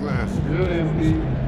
glass. Good, MP.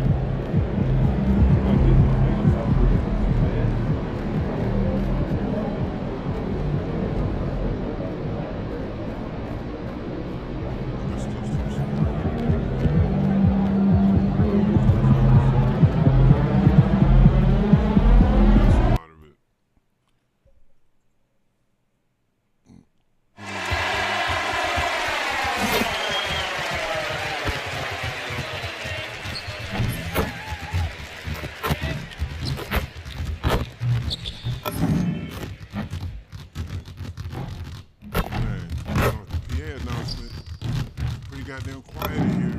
Goddamn quiet in here.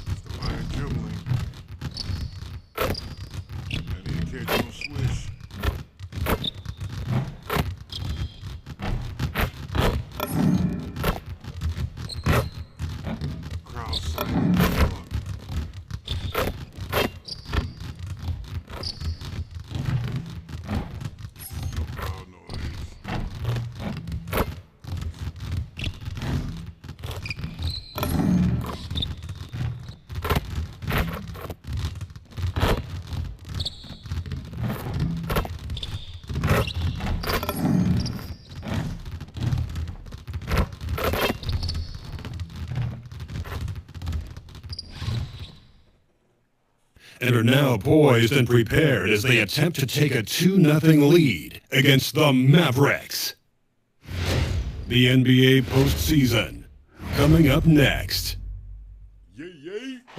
It's the line dribbling. And he didn't catch no swish. Crowd silent. No crowd noise. And are now poised and prepared as they attempt to take a 2-0 lead against the Mavericks. The NBA postseason, coming up next.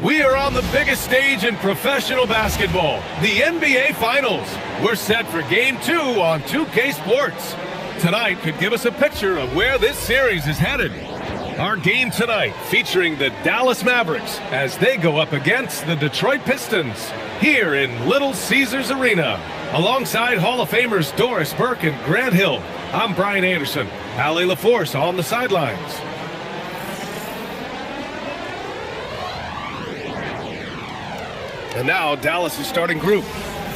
We are on the biggest stage in professional basketball, the NBA Finals. We're set for Game 2 on 2K Sports. Tonight could give us a picture of where this series is headed. Our game tonight featuring the Dallas Mavericks as they go up against the Detroit Pistons here in Little Caesars Arena. Alongside Hall of Famers Doris Burke and Grant Hill, I'm Brian Anderson. Allie LaForce on the sidelines. And now Dallas' starting group.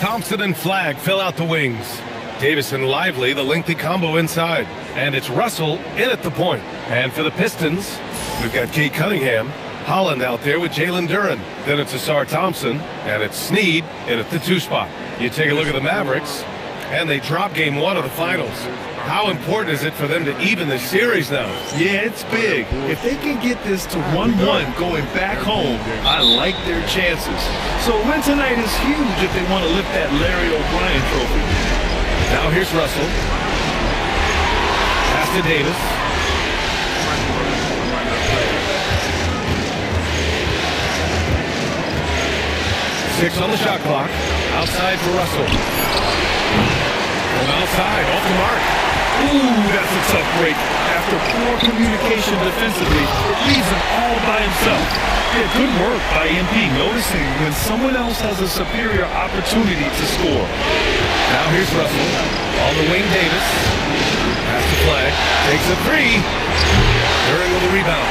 Thompson and Flagg fill out the wings. Davis and Lively, the lengthy combo inside. And it's Russell in at the point. And for the Pistons, we've got Kate Cunningham, Holland out there with Jalen Duren. Then it's Asar Thompson, and it's Snead in at the 2 spot. You take a look at the Mavericks, and they drop Game 1 of the Finals. How important is it for them to even the series now? Yeah, it's big. If they can get this to 1-1 going back home, I like their chances. So a win tonight is huge if they want to lift that Larry O'Brien trophy. Now here's Russell. Pass to Davis. 6 on the shot clock. Outside for Russell. From outside, off the mark. Ooh, that's a tough break. After poor communication defensively, it leaves him all by himself. Yeah, good work by MP, noticing when someone else has a superior opportunity to score. Now here's Russell. All the Wayne Davis. Pass to Flagg. Takes a 3. During with the rebound.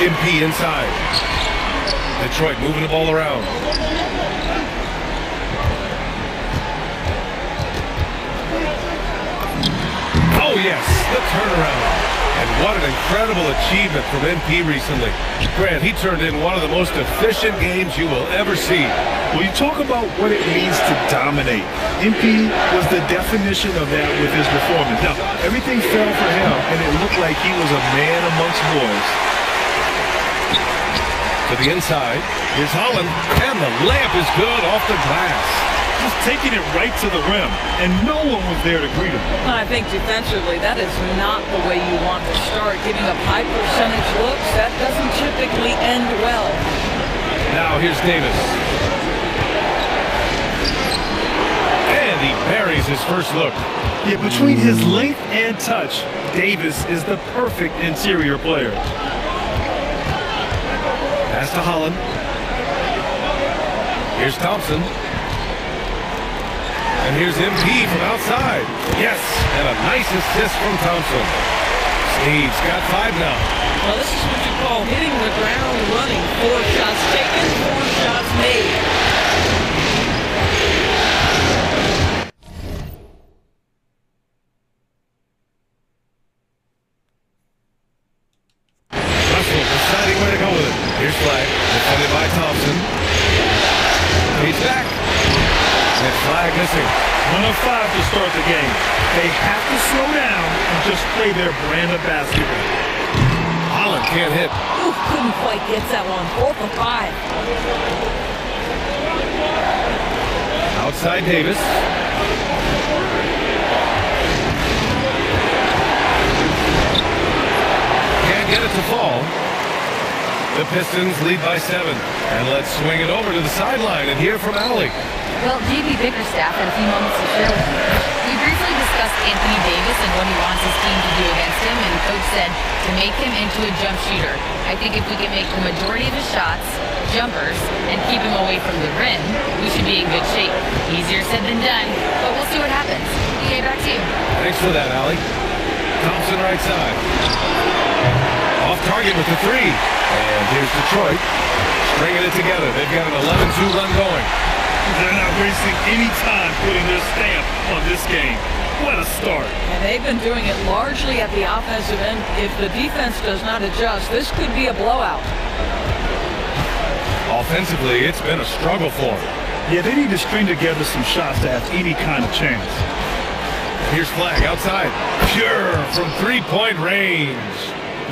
MP inside. Detroit moving the ball around. Oh yes, the turnaround. And what an incredible achievement from MP recently. Grant, he turned in one of the most efficient games you will ever see. Well, you talk about what it means to dominate. MP was the definition of that with his performance. Now, everything fell for him, and it looked like he was a man amongst boys. To the inside, here's Holland, and the layup is good off the glass. Just taking it right to the rim, and no one was there to greet him. I think defensively, that is not the way you want to start. Giving up high percentage looks, that doesn't typically end well. Now here's Davis. And he buries his first look. Yeah, between his length and touch, Davis is the perfect interior player. Pass to Holland. Here's Thompson. And here's MP from outside. Yes, and a nice assist from Thompson. Snead's got 5 now. Well, this is what you call hitting the ground running. 4 shots taken, 4 shots made. Here's flag, defended by Thompson. He's back. And flag missing. 1 of 5 to start the game. They have to slow down and just play their brand of basketball. Holland can't hit. Ooh, couldn't quite get that one. 4 for 5. Outside Davis. Can't get it to fall. The Pistons lead by 7. And let's swing it over to the sideline and hear from Allie. Well, JB Bickerstaff had a few moments to share with me. We briefly discussed Anthony Davis and what he wants his team to do against him, and Coach said to make him into a jump shooter. I think if we can make the majority of his shots jumpers and keep him away from the rim, we should be in good shape. Easier said than done, but we'll see what happens. Okay, back to you. Thanks for that, Allie. Thompson right side. Off target with the 3. And here's Detroit. Stringing it together. They've got an 11-2 run going. They're not wasting any time putting their stamp on this game. What a start. And they've been doing it largely at the offensive end. If the defense does not adjust, this could be a blowout. Offensively, it's been a struggle for them. Yeah, they need to string together some shots to have any kind of chance. Here's flag outside. Pure from three-point range.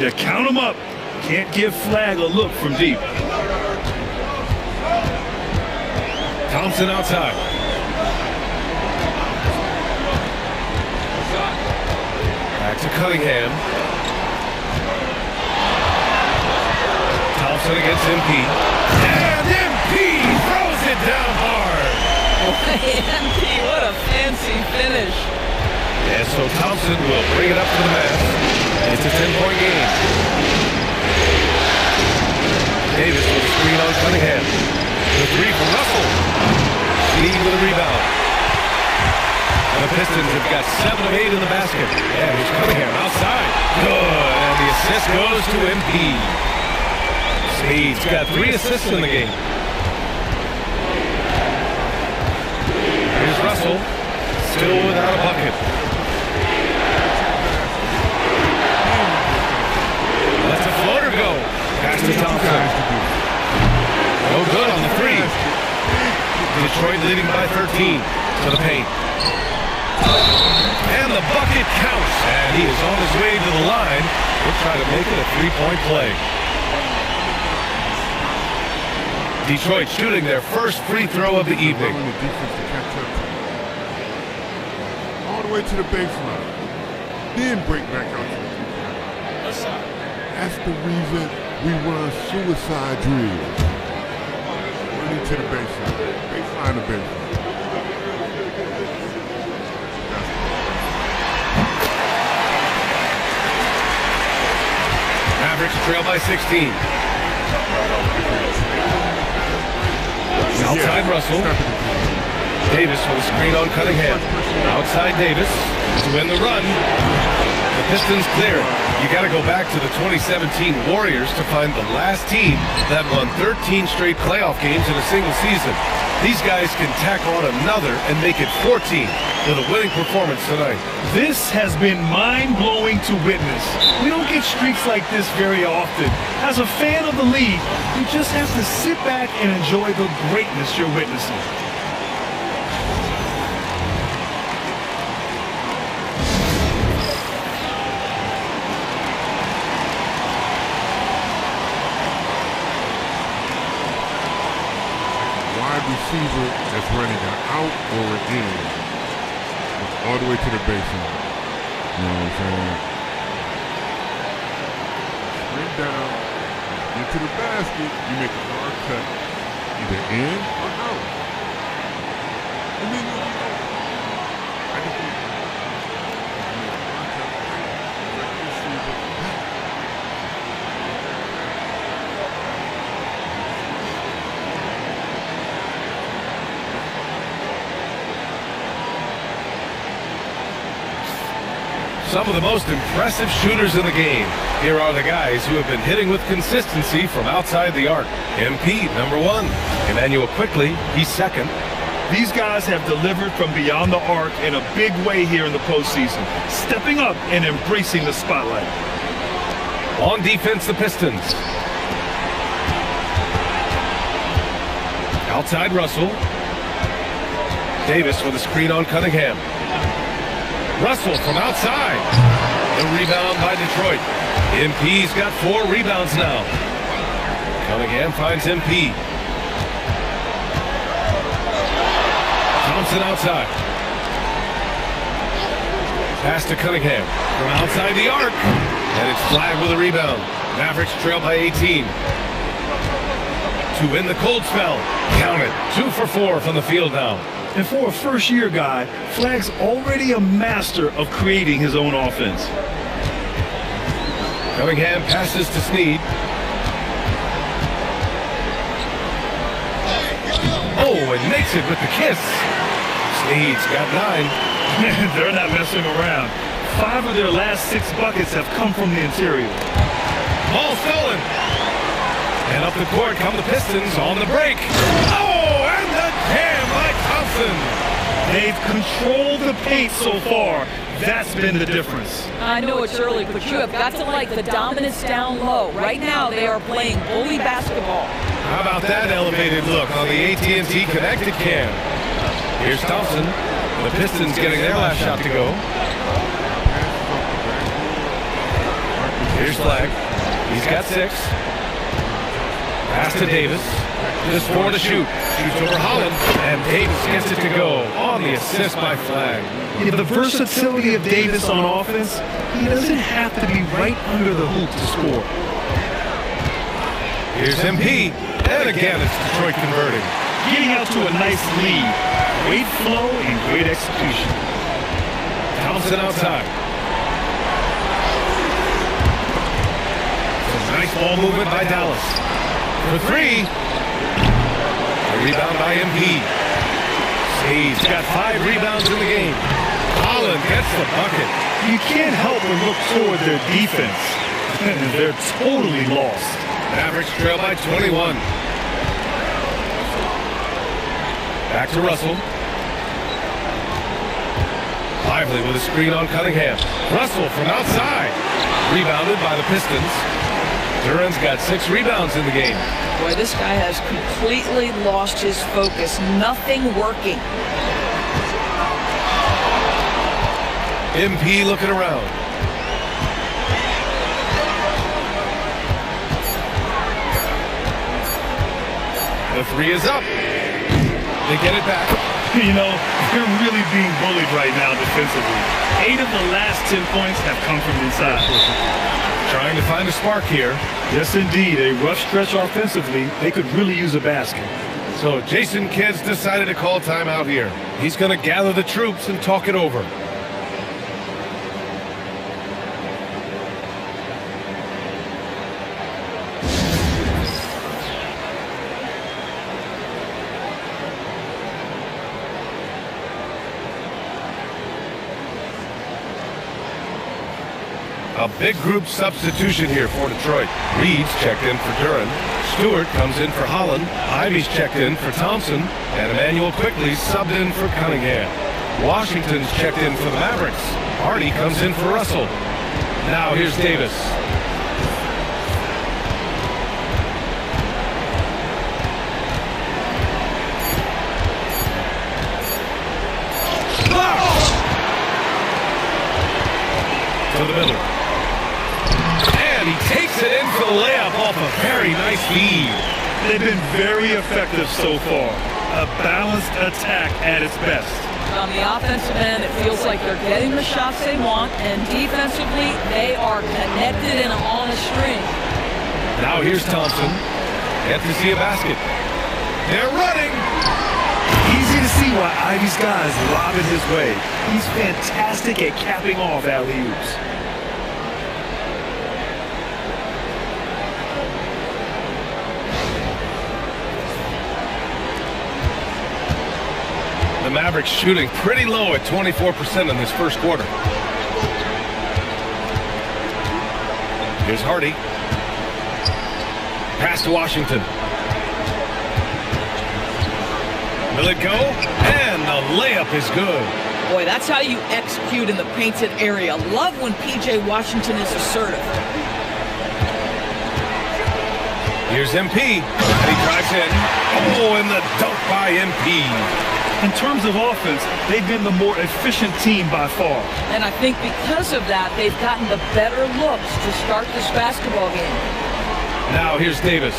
Yeah, count them up. Can't give flag a look from deep. Thompson outside. Back to Cunningham. Thompson against MP. And MP throws it down hard. MP, what a fancy finish. And so Thompson will bring it up to the Mavs. It's a 10-point game. Davis with a screen on Cunningham. The 3 from Russell. Speed with a rebound. And the Pistons have got 7 of 8 in the basket. And here's Cunningham outside. Good. And the assist goes to MP. Speed's got 3 assists in the game. Here's Russell. Still without a bucket. Lets a floater go. Pass to Thompson. No good on the 3. Detroit leading by 13 to the paint. And the bucket counts. And he is on his way to the line. We'll try to make it a 3-point play. Detroit shooting their first free throw of the evening. The defense to catch up. All the way to the baseline. Then break back out to the 2-point. That's the reason we run suicide drills. Running to the baseline. Baseline to baseline. Mavericks trail by 16. Outside Russell. Davis with a screen on Cunningham. Outside Davis to win the run. The Pistons clear. You got to go back to the 2017 Warriors to find the last team that won 13 straight playoff games in a single season. These guys can tack on another and make it 14 with a winning performance tonight. This has been mind-blowing to witness. We don't get streaks like this very often. As a fan of the league, you just have to sit back and enjoy the greatness you're witnessing. Receiver that's running an out or an in all the way to the baseline. You know what I'm saying? Sprint down, into the basket, you make a hard cut, either in or out. And then you know, I just think you make a hard cut, receiver. Some of the most impressive shooters in the game. Here are the guys who have been hitting with consistency from outside the arc. MP, number 1. Emmanuel Quickly, he's 2nd. These guys have delivered from beyond the arc in a big way here in the postseason, stepping up and embracing the spotlight. On defense, the Pistons. Outside Russell. Davis with a screen on Cunningham. Russell from outside. The rebound by Detroit. MP's got 4 rebounds now. Cunningham finds MP. Thompson outside. Pass to Cunningham from outside the arc. And it's flagged with a rebound. Mavericks trail by 18. To win the cold spell. Count it. 2 for 4 from the field now. And for a first-year guy, Flagg's already a master of creating his own offense. Cunningham passes to Snead. Oh, and makes it with the kiss. Snead's got 9. They're not messing around. 5 of their last 6 buckets have come from the interior. Ball stolen. And up the court come the Pistons on the break. Oh, and the jam by Thompson. They've controlled the paint so far. That's been the difference. I know it's early, but you have got to like the dominance down low. Right now, they are playing bully basketball. How about that elevated look on the AT&T connected cam? Here's Thompson. The Pistons getting their last shot to go. Here's Flagg. He's got 6. Pass to Davis. Just 4 to shoot. Shoots over Holland. And Davis gets it to go on the assist by Flagg. The versatility of Davis on offense, he doesn't have to be right under the hoop to score. Here's MP. And again, it's Detroit converting. Getting out to a nice lead. Great flow and great execution. Thompson outside. Some nice ball movement by Dallas. For 3. A rebound by MP. He's got 5 rebounds in the game. Holland gets the bucket. You can't help but look toward their defense. They're totally lost. Mavericks trail by 21. Back to Russell. Lively with a screen on Cunningham. Russell from outside. Rebounded by the Pistons. Duran's got 6 rebounds in the game. Boy, this guy has completely lost his focus. Nothing working. MP looking around. The 3 is up. They get it back. You know, they're really being bullied right now defensively. 8 of the last 10 points have come from inside. Trying to find a spark here. Yes, indeed. A rough stretch offensively. They could really use a basket. So Jason Kidd's decided to call timeout here. He's going to gather the troops and talk it over. A big group substitution here for Detroit. Reed's checked in for Duran. Stewart comes in for Holland. Ivy's checked in for Thompson. And Emmanuel Quickley's subbed in for Cunningham. Washington's checked in for the Mavericks. Hardy comes in for Russell. Now here's Davis. To the middle. And he takes it in for the layup off a very nice feed. They've been very effective so far. A balanced attack at its best. On the offensive end, it feels like they're getting the shots they want, and defensively, they are connected and on a string. Now here's Thompson. Yet to see a basket. They're running. Easy to see why Ivy's guys lob it his way. He's fantastic at capping off alley-oops. The Mavericks shooting pretty low at 24% in this first quarter. Here's Hardy. Pass to Washington. Will it go? And the layup is good. Boy, that's how you execute in the painted area. Love when P.J. Washington is assertive. Here's MP, and he drives in. Oh, and the dunk by MP. In terms of offense, they've been the more efficient team by far. And I think because of that, they've gotten the better looks to start this basketball game. Now here's Davis.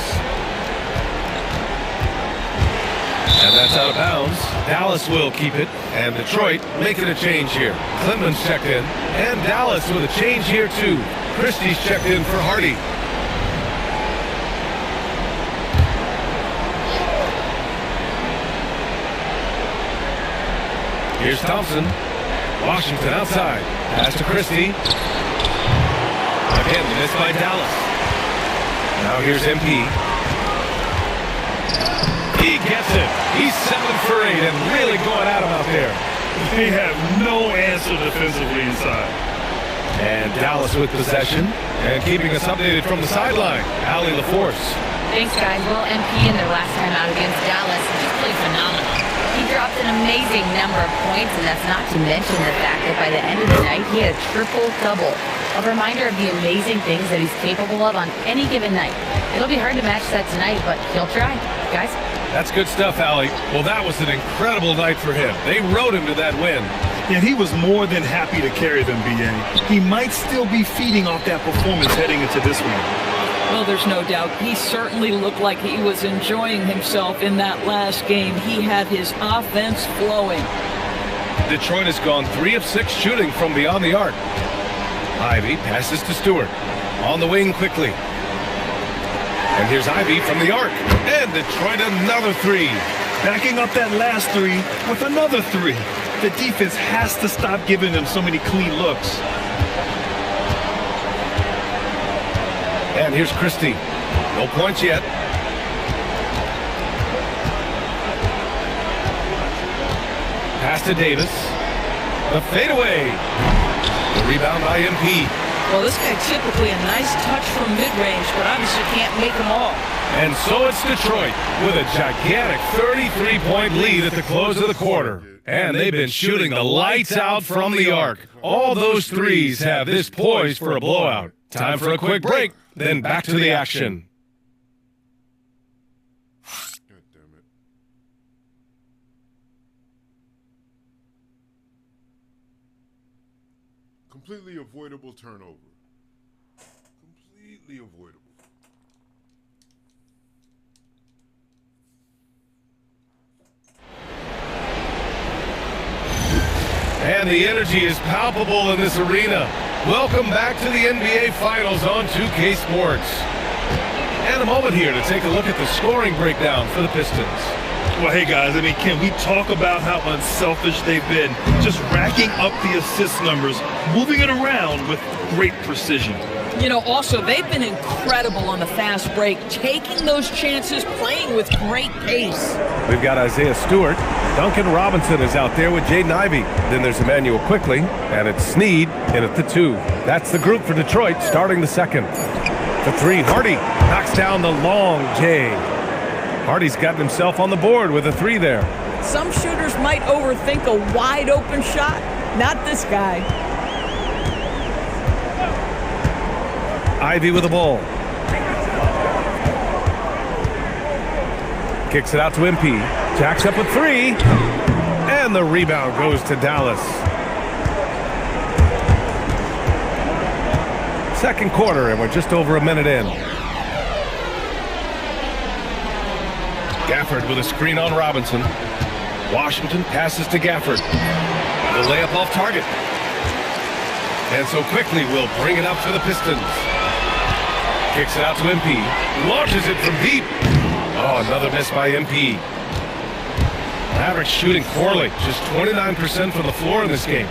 And that's out of bounds. Dallas will keep it, and Detroit making a change here. Clemens checked in, and Dallas with a change here too. Christie's checked in for Hardy. Here's Thompson. Washington outside. Pass to Christie. Again, missed by Dallas. Now here's MP. He gets it. He's 7 for 8 and really going at him out there. They have no answer defensively inside. And Dallas with possession and keeping us updated from the sideline. Allie LaForce. Thanks, guys. Well, MP in their last time out against Dallas just played phenomenal. He dropped an amazing number of points, and that's not to mention the fact that by the end of the night, he had a triple-double. A reminder of the amazing things that he's capable of on any given night. It'll be hard to match that tonight, but he'll try. Guys? That's good stuff, Allie. Well, that was an incredible night for him. They rode him to that win. And he was more than happy to carry them, B.A. He might still be feeding off that performance heading into this one. Well, there's no doubt. He certainly looked like he was enjoying himself in that last game. He had his offense flowing. Detroit has gone 3 of 6 shooting from beyond the arc. Ivy passes to Stewart. On the wing quickly. And here's Ivy from the arc. And Detroit another 3. Backing up that last 3 with another 3. The defense has to stop giving them so many clean looks. And here's Christie. No points yet. Pass to Davis. The fadeaway. The rebound by MP. Well, this guy typically a nice touch from mid-range, but obviously can't make them all. And so it's Detroit with a gigantic 33-point lead at the close of the quarter. And they've been shooting the lights out from the arc. All those threes have this poised for a blowout. Time for a quick break, then back to the action. God damn it. Completely avoidable turnover. Completely avoidable. And the energy is palpable in this arena. Welcome back to the NBA Finals on 2K Sports. And a moment here to take a look at the scoring breakdown for the Pistons. Well, hey, guys, I mean, can we talk about how unselfish they've been? Just racking up the assist numbers, moving it around with great precision. You know, also, they've been incredible on the fast break, taking those chances, playing with great pace. We've got Isaiah Stewart. Duncan Robinson is out there with Jaden Ivey. Then there's Emmanuel Quickly, and it's Snead in at the 2. That's the group for Detroit starting the second. The 3, Hardy knocks down the long J. Hardy's gotten himself on the board with a 3 there. Some shooters might overthink a wide open shot. Not this guy. Ivy with the ball. Kicks it out to MP. Jacks up a 3. And the rebound goes to Dallas. Second quarter, and we're just over a minute in. Gafford with a screen on Robinson. Washington passes to Gafford. The layup off target. And so Quickly will bring it up for the Pistons. Kicks it out to MP. Launches it from deep. Oh, another miss by MP. Mavericks shooting poorly. Just 29% from the floor in this game.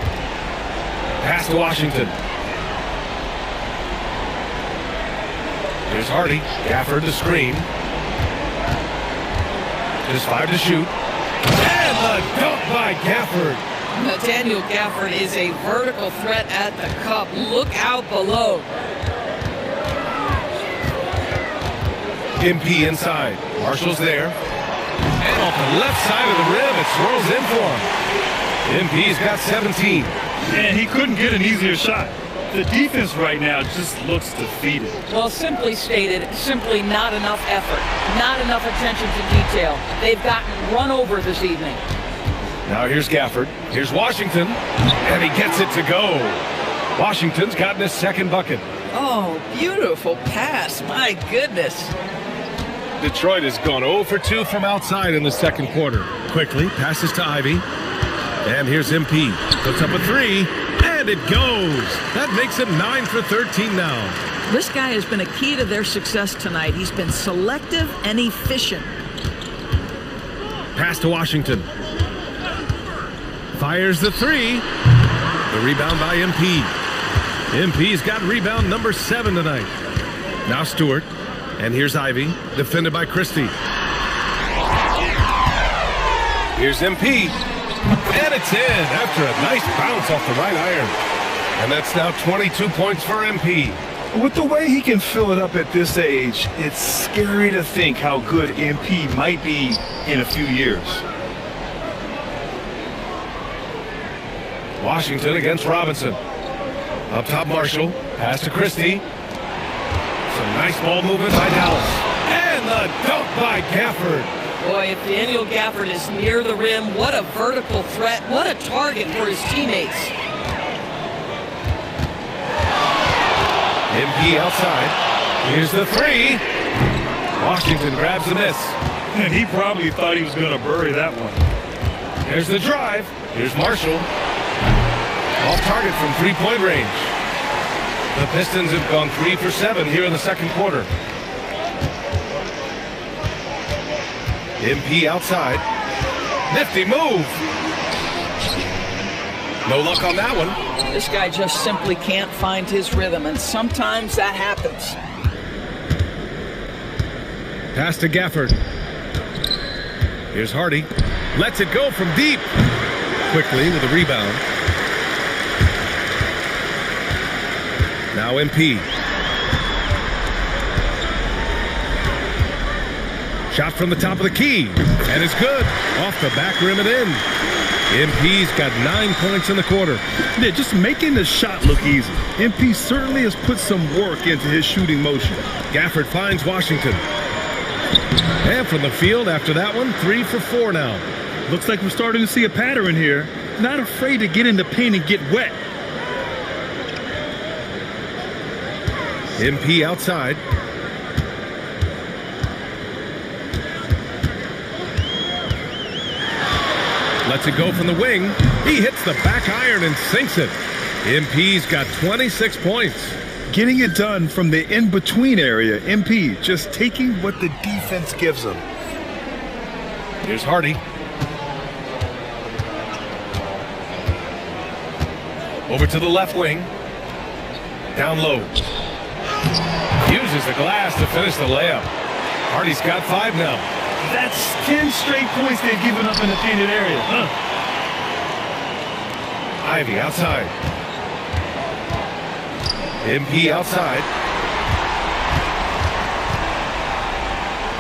Pass to Washington. Here's Hardy. Gafford the screen. Just 5 to shoot. And the dunk by Gafford. Nathaniel Gafford is a vertical threat at the cup. Look out below. MP inside. Marshall's there. And off the left side of the rim, it swirls in for him. MP's got 17. And he couldn't get an easier shot. The defense right now just looks defeated. Well, simply stated, simply not enough effort, not enough attention to detail. They've gotten run over this evening. Now here's Gafford. Here's Washington, and he gets it to go. Washington's gotten his second bucket. Oh, beautiful pass. My goodness. Detroit has gone 0 for 2 from outside in the second quarter. Quickly passes to Ivy. And here's MP. Puts up a three, and it goes. That makes him 9 for 13 now. This guy has been a key to their success tonight. He's been selective and efficient. Pass to Washington. Fires the three. The rebound by MP. MP's got rebound number 7 tonight. Now Stewart. And here's Ivy, defended by Christie. Here's MP. And it's in after a nice bounce off the right iron. And that's now 22 points for MP. With the way he can fill it up at this age, it's scary to think how good MP might be in a few years. Washington against Robinson. Up top, Marshall. Pass to Christie. Some nice ball movement by Dallas. And the dunk by Gafford. Boy, if Daniel Gafford is near the rim, what a vertical threat. What a target for his teammates. MP outside. Here's the three. Washington grabs the miss. And he probably thought he was going to bury that one. Here's the drive. Here's Marshall. Off target from three-point range. The Pistons have gone 3 for 7 here in the second quarter. MP outside. Nifty move. No luck on that one. This guy just simply can't find his rhythm, and sometimes that happens. Pass to Gafford. Here's Hardy. Lets it go from deep. Quickly with a rebound. Now MP. Shot from the top of the key. And it's good. Off the back rim and in. MP's got 9 points in the quarter. Yeah, just making the shot look easy. MP certainly has put some work into his shooting motion. Gafford finds Washington. And from the field after that one, 3 for 4 now. Looks like we're starting to see a pattern here. Not afraid to get in the paint and get wet. MP outside. Lets it go from the wing. He hits the back iron and sinks it. MP's got 26 points. Getting it done from the in-between area. MP just taking what the defense gives him. Here's Hardy. Over to the left wing. Down low. Uses the glass to finish the layup. Hardy's got 5 now. That's 10 straight points they've given up in the painted area. Ivy outside. MP outside.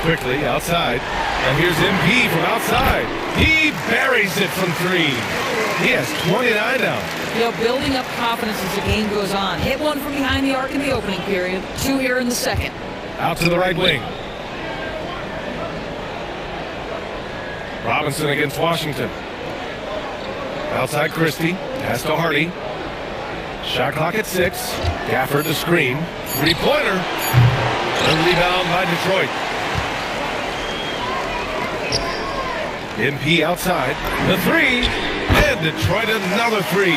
Quickly outside. And here's MP from outside. He buries it from 3. He has 29 now. You know, building up confidence as the game goes on. Hit one from behind the arc in the opening period. 2 here in the second. Out to the right wing. Robinson against Washington. Outside Christie. Pass to Hardy. Shot clock at 6. Gafford the screen. 3-pointer. The rebound by Detroit. MP outside. The 3. And Detroit another 3.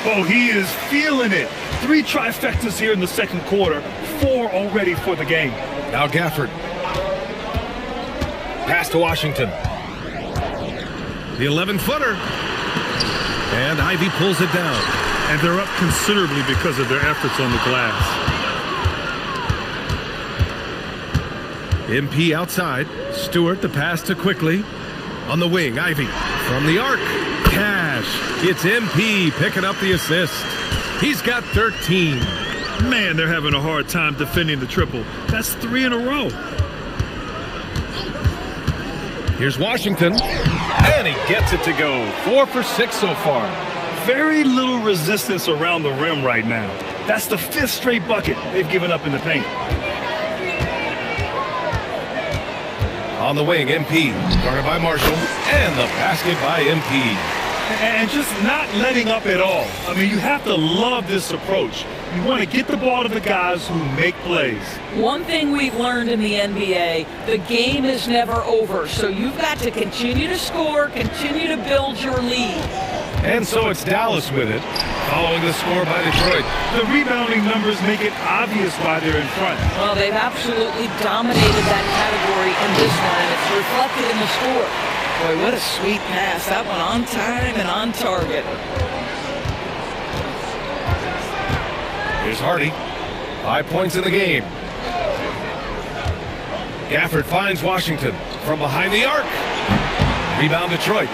Oh, he is feeling it. 3 trifectas here in the second quarter. 4 already for the game. Now Gafford. Pass to Washington. The 11-footer. And Ivy pulls it down. And they're up considerably because of their efforts on the glass. MP outside. Stewart the pass to Quickly. On the wing, Ivy. From the arc. Cash. It's MP picking up the assist. He's got 13. Man, they're having a hard time defending the triple. That's 3 in a row. Here's Washington. And he gets it to go. 4 for 6 so far. very little resistance around the rim right now. That's the 5th straight bucket they've given up in the paint. On the wing, MP, guarded by Marshall, and the basket by MP. And just not letting up at all. I mean, you have to love this approach. You want to get the ball to the guys who make plays. One thing we've learned in the NBA, the game is never over. So you've got to continue to score, continue to build your lead. And so it's Dallas with it, following the score by Detroit. The rebounding numbers make it obvious why they're in front. Well, they've absolutely dominated that category in this one, and it's reflected in the score. Boy, what a sweet pass. That one on time and on target. Here's Hardy. 5 points in the game. Gafford finds Washington from behind the arc. Rebound Detroit.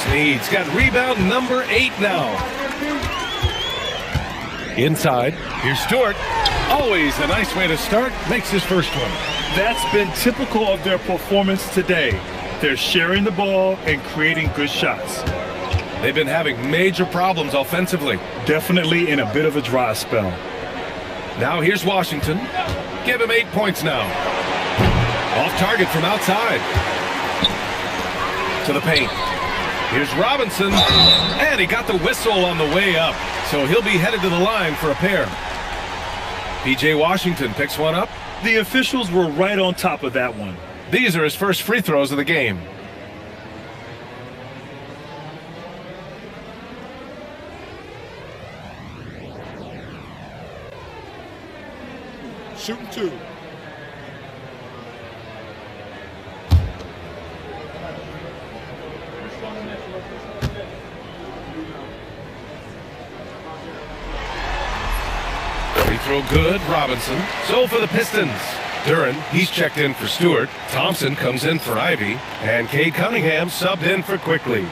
Snead's got rebound number 8 now. Inside. Here's Stewart. Always a nice way to start. Makes his first one. That's been typical of their performance today. They're sharing the ball and creating good shots. They've been having major problems offensively. Definitely in a bit of a dry spell. Now here's Washington. Give him 8 points now. Off target from outside. To the paint. Here's Robinson. And he got the whistle on the way up. So he'll be headed to the line for a pair. P.J. Washington picks one up. The officials were right on top of that one. These are his first free throws of the game. Shooting 2. Free throw good, Robinson. So for the Pistons. Duran, he's checked in for Stewart. Thompson comes in for Ivy. And Cade Cunningham subbed in for Quickly.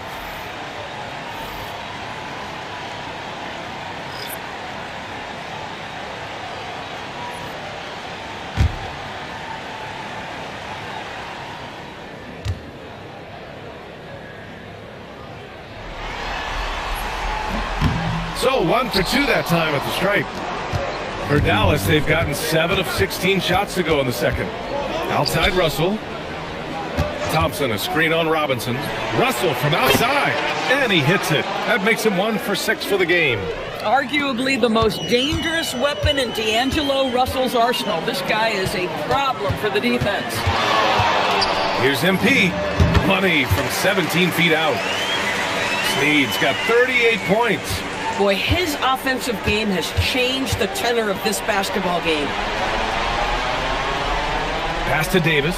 So 1 for 2 that time at the stripe. For Dallas, they've gotten 7 of 16 shots to go in the second. Outside Russell. Thompson, a screen on Robinson. Russell from outside, and he hits it. That makes him 1 for 6 for the game. Arguably the most dangerous weapon in D'Angelo Russell's arsenal. This guy is a problem for the defense. Here's MP. Money from 17 feet out. Snead's got 38 points. Boy, his offensive game has changed the tenor of this basketball game. Pass to Davis.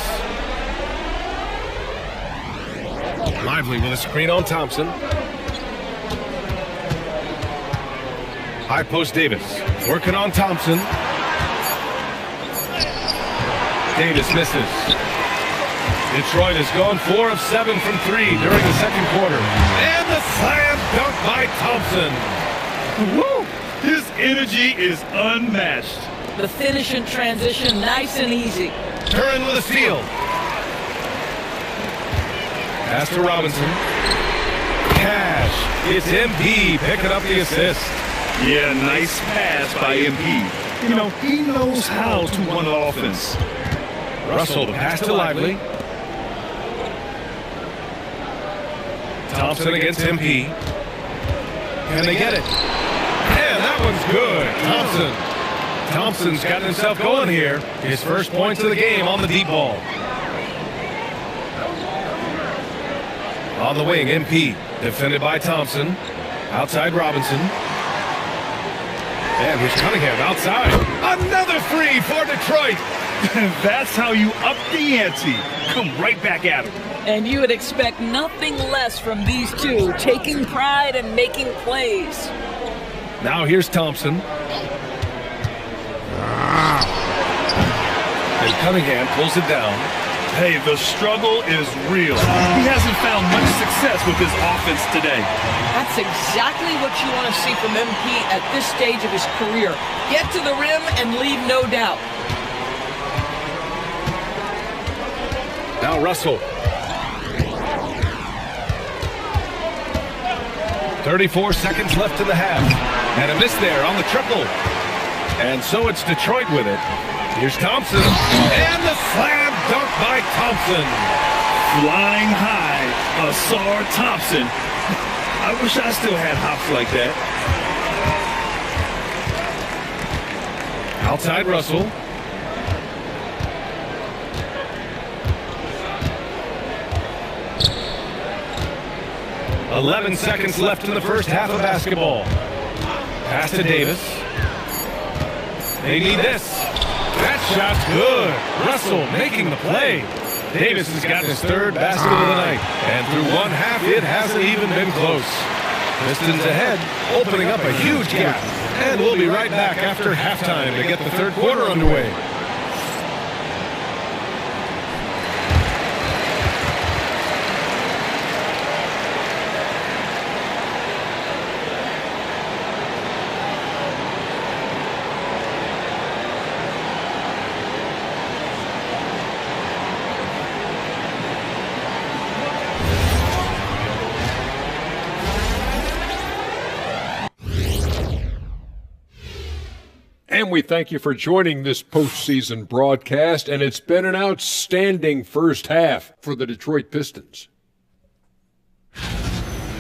Lively with a screen on Thompson. High post Davis. Working on Thompson. Davis misses. Detroit has gone 4 of 7 from 3 during the second quarter. And the slam dunk by Thompson. Woo! His energy is unmatched. The finish in transition, nice and easy. Curran with a steal. Pass to Robinson. Cash. It's MP picking up the assist. Yeah, nice pass by MP. You know, he knows how to run an offense. Russell, the pass to Lively. Thompson against MP. Can they get it? And that one's good. Thompson's gotten himself going here. His first points of the game on the deep ball. On the wing, MP. Defended by Thompson. Outside Robinson. And here's Cunningham outside. Another three for Detroit. That's how you up the ante. Come right back at him. And you would expect nothing less from these two, taking pride and making plays. Now here's Thompson. And Cunningham pulls it down. Hey, the struggle is real. He hasn't found much success with his offense today. That's exactly what you want to see from MP at this stage of his career. Get to the rim and leave no doubt. Now Russell. To 34 seconds left in the half. And a miss there on the triple. And so it's Detroit with it. Here's Thompson. And the slam dunk by Thompson. Flying high, Asar Thompson. I wish I still had hops like that. Outside Russell. "11 seconds left in the first half of basketball. Pass to Davis. They need this. That shot's good. Russell making the play. Davis has got his third basket of the night. And through one half, it hasn't even been close. Pistons ahead, opening up a huge gap. And we'll be right back after halftime to get the third quarter underway. And we thank you for joining this postseason broadcast, and it's been an outstanding first half for the Detroit Pistons.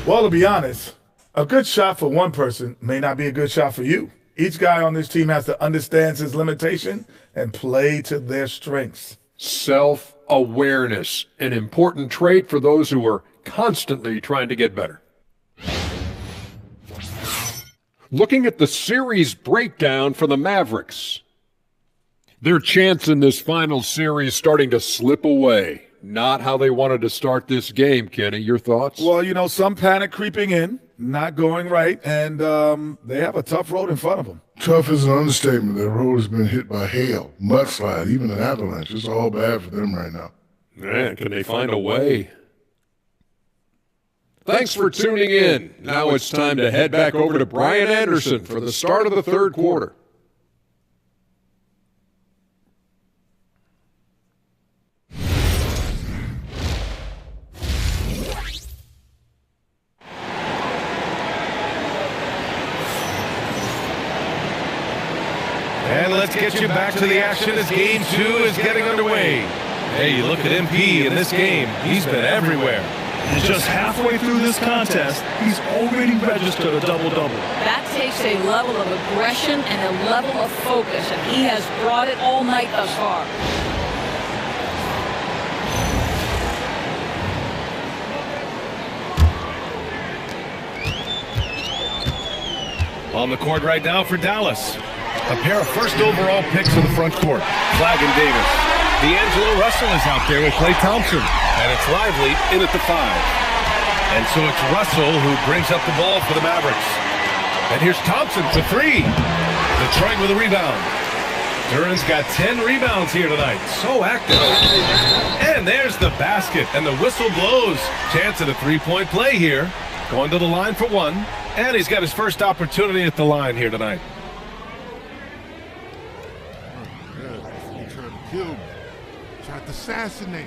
Well, to be honest, a good shot for one person may not be a good shot for you. Each guy on this team has to understand his limitation and play to their strengths. Self-awareness, an important trait for those who are constantly trying to get better. Looking at the series breakdown for the Mavericks. Their chance in this final series starting to slip away. Not how they wanted to start this game, Kenny. Your thoughts? Well, you know, some panic creeping in, not going right, and they have a tough road in front of them. Tough is an understatement. Their road has been hit by hail, mudslide, even an avalanche. It's all bad for them right now. Man, can they find a way? Thanks for tuning in. Now it's time to head back over to Brian Anderson for the start of the third quarter. And let's get you back to the action as Game 2 is getting underway. Hey, you look at MP in this game. He's been everywhere. And just halfway through this contest, he's already registered a double-double. That takes a level of aggression and a level of focus, and he has brought it all night thus far. On the court right now for Dallas. A pair of first overall picks in the front court. Flag and Davis. D'Angelo Russell is out there with Klay Thompson. And it's Lively in at the 5. And so it's Russell who brings up the ball for the Mavericks. And here's Thompson for 3. Detroit with a rebound. Duran's got 10 rebounds here tonight. So active. And there's the basket. And the whistle blows. Chance at a three-point play here. Going to the line for 1. And he's got his first opportunity at the line here tonight. He tried to kill me. Tried to assassinate.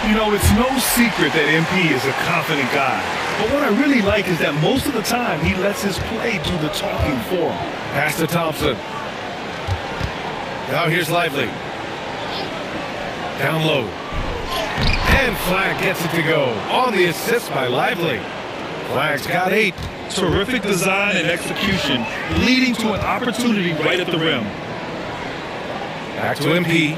You know, it's no secret that MP is a confident guy. But what I really like is that most of the time he lets his play do the talking for him. Pass to Thompson. Now here's Lively. Down low. And Flag gets it to go. On the assist by Lively. Flag's got 8. Terrific design and execution, leading to an opportunity right at the rim. Back to MP.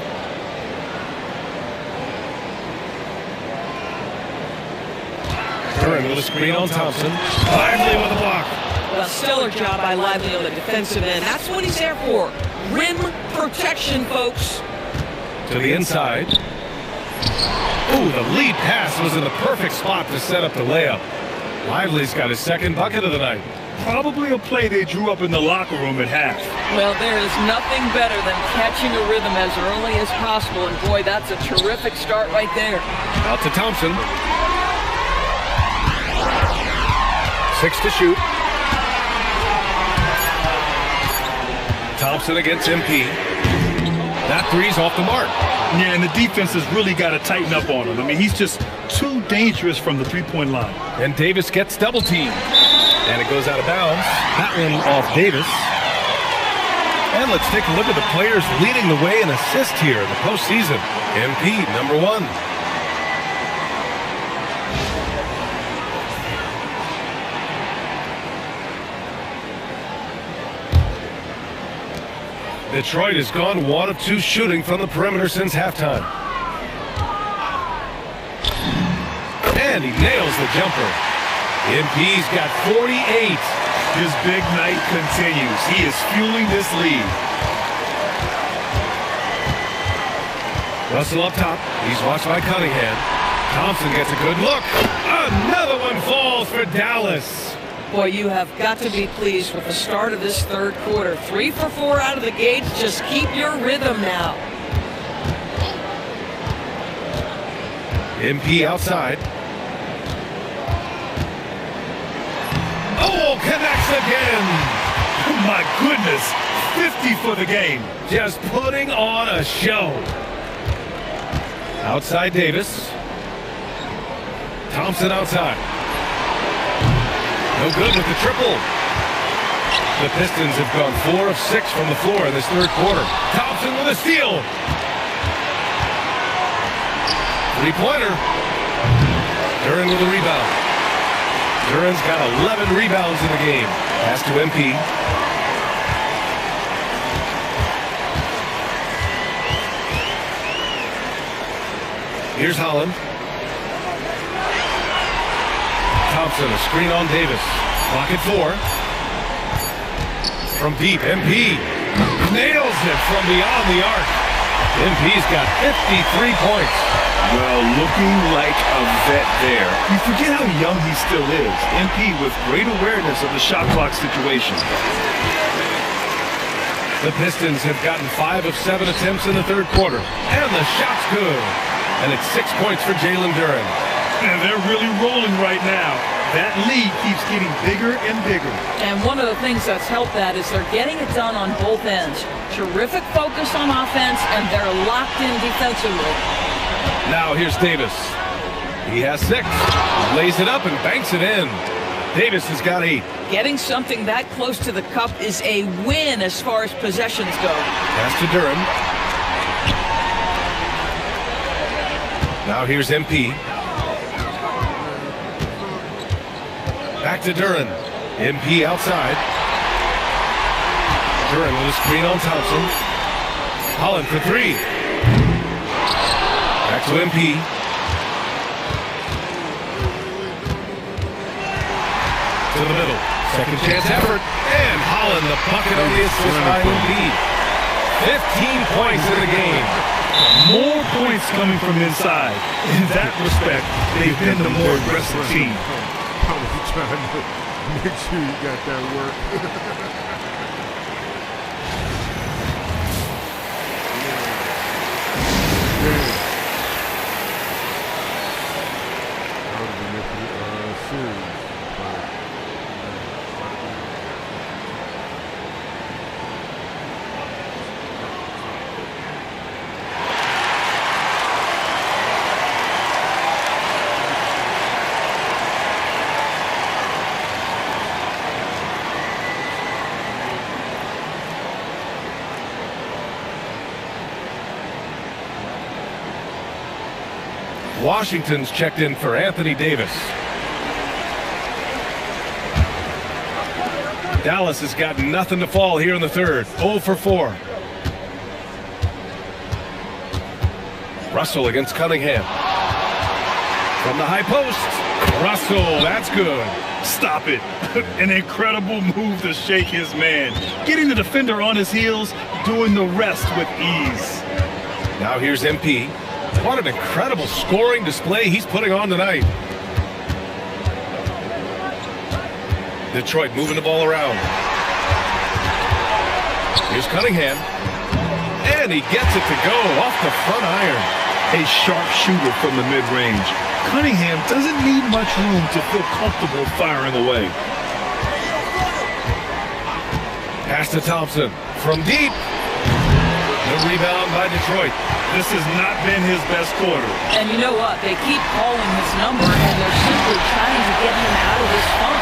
Duran with a screen on Thompson. Lively with a block. Well, stellar job by Lively on the defensive end. That's what he's there for. Rim protection, folks. To the inside. Ooh, the lead pass was in the perfect spot to set up the layup. Lively's got his second bucket of the night. Probably a play they drew up in the locker room at half. Well, there is nothing better than catching a rhythm as early as possible, and boy, that's a terrific start right there. Out to Thompson. 6 to shoot. Thompson against MP. That three's off the mark. Yeah, and the defense has really got to tighten up on him. I mean, he's just too dangerous from the three-point line. And Davis gets double teamed. And it goes out of bounds. That one off Davis. And let's take a look at the players leading the way in assists here in the postseason. MP, number 1. Detroit has gone 1 of 2 shooting from the perimeter since halftime. And he nails the jumper. MP's got 48. His big night continues. He is fueling this lead. Russell up top. He's watched by Cunningham. Thompson gets a good look. Another one falls for Dallas. Boy, you have got to be pleased with the start of this third quarter. 3 for 4 out of the gate. Just keep your rhythm now. MP outside. Oh, connects again. My goodness, 50 for the game. Just putting on a show. Outside Davis. Thompson outside. No good with the triple. The Pistons have gone 4 of 6 from the floor in this third quarter. Thompson with a steal. Three-pointer. Duren with a rebound. Duren's got 11 rebounds in the game. Pass to MP. Here's Holland. Thompson, a screen on Davis. Clock at 4. From deep, MP nails it from beyond the arc. MP's got 53 points. Well, looking like a vet there. You forget how young he still is. MP with great awareness of the shot clock situation. The Pistons have gotten 5 of 7 attempts in the third quarter. And the shot's good. And it's 6 points for Jalen Duren. And they're really rolling right now. That lead keeps getting bigger and bigger. And one of the things that's helped that is they're getting it done on both ends. Terrific focus on offense, and they're locked in defensively. Now here's Davis. He has 6. Lays it up and banks it in. Davis has got 8. Getting something that close to the cup is a win as far as possessions go. Pass to Duren. Now here's MP. Back to Duren. MP outside. Duren with a screen on Thompson. Holland for 3. Back to MP. To the middle. Second chance effort. And Holland the bucket on the assist by Embiid. 15 points in the game. More points coming from inside. In that respect, they've been the more aggressive team. I was trying to make sure you got that work. That would have been a series. Washington's checked in for Anthony Davis. Dallas has got nothing to fall here in the third. 0 for 4. Russell against Cunningham. From the high post. Russell, that's good. Stop it. An incredible move to shake his man. Getting the defender on his heels, doing the rest with ease. Now here's MP. What an incredible scoring display he's putting on tonight. Detroit moving the ball around. Here's Cunningham. And he gets it to go off the front iron. A sharp shooter from the mid-range. Cunningham doesn't need much room to feel comfortable firing away. Pass to Thompson. From deep. The rebound by Detroit. This has not been his best quarter. And you know what? They keep calling his number, and they're simply trying to get him out of this funk.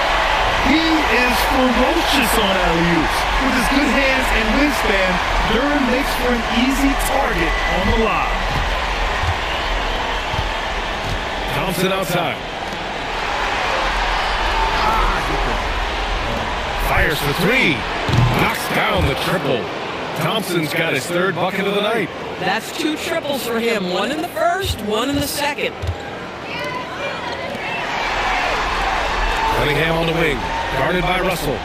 He is ferocious on alley-oops. With his good hands and wingspan, Durham makes for an easy target on the lob. Thompson outside. Fires for three. Knocks down the triple. Thompson's got his third bucket of the night. That's 2 triples for him. 1 in the first, 1 in the second. Cunningham on the wing. Guarded by Russell.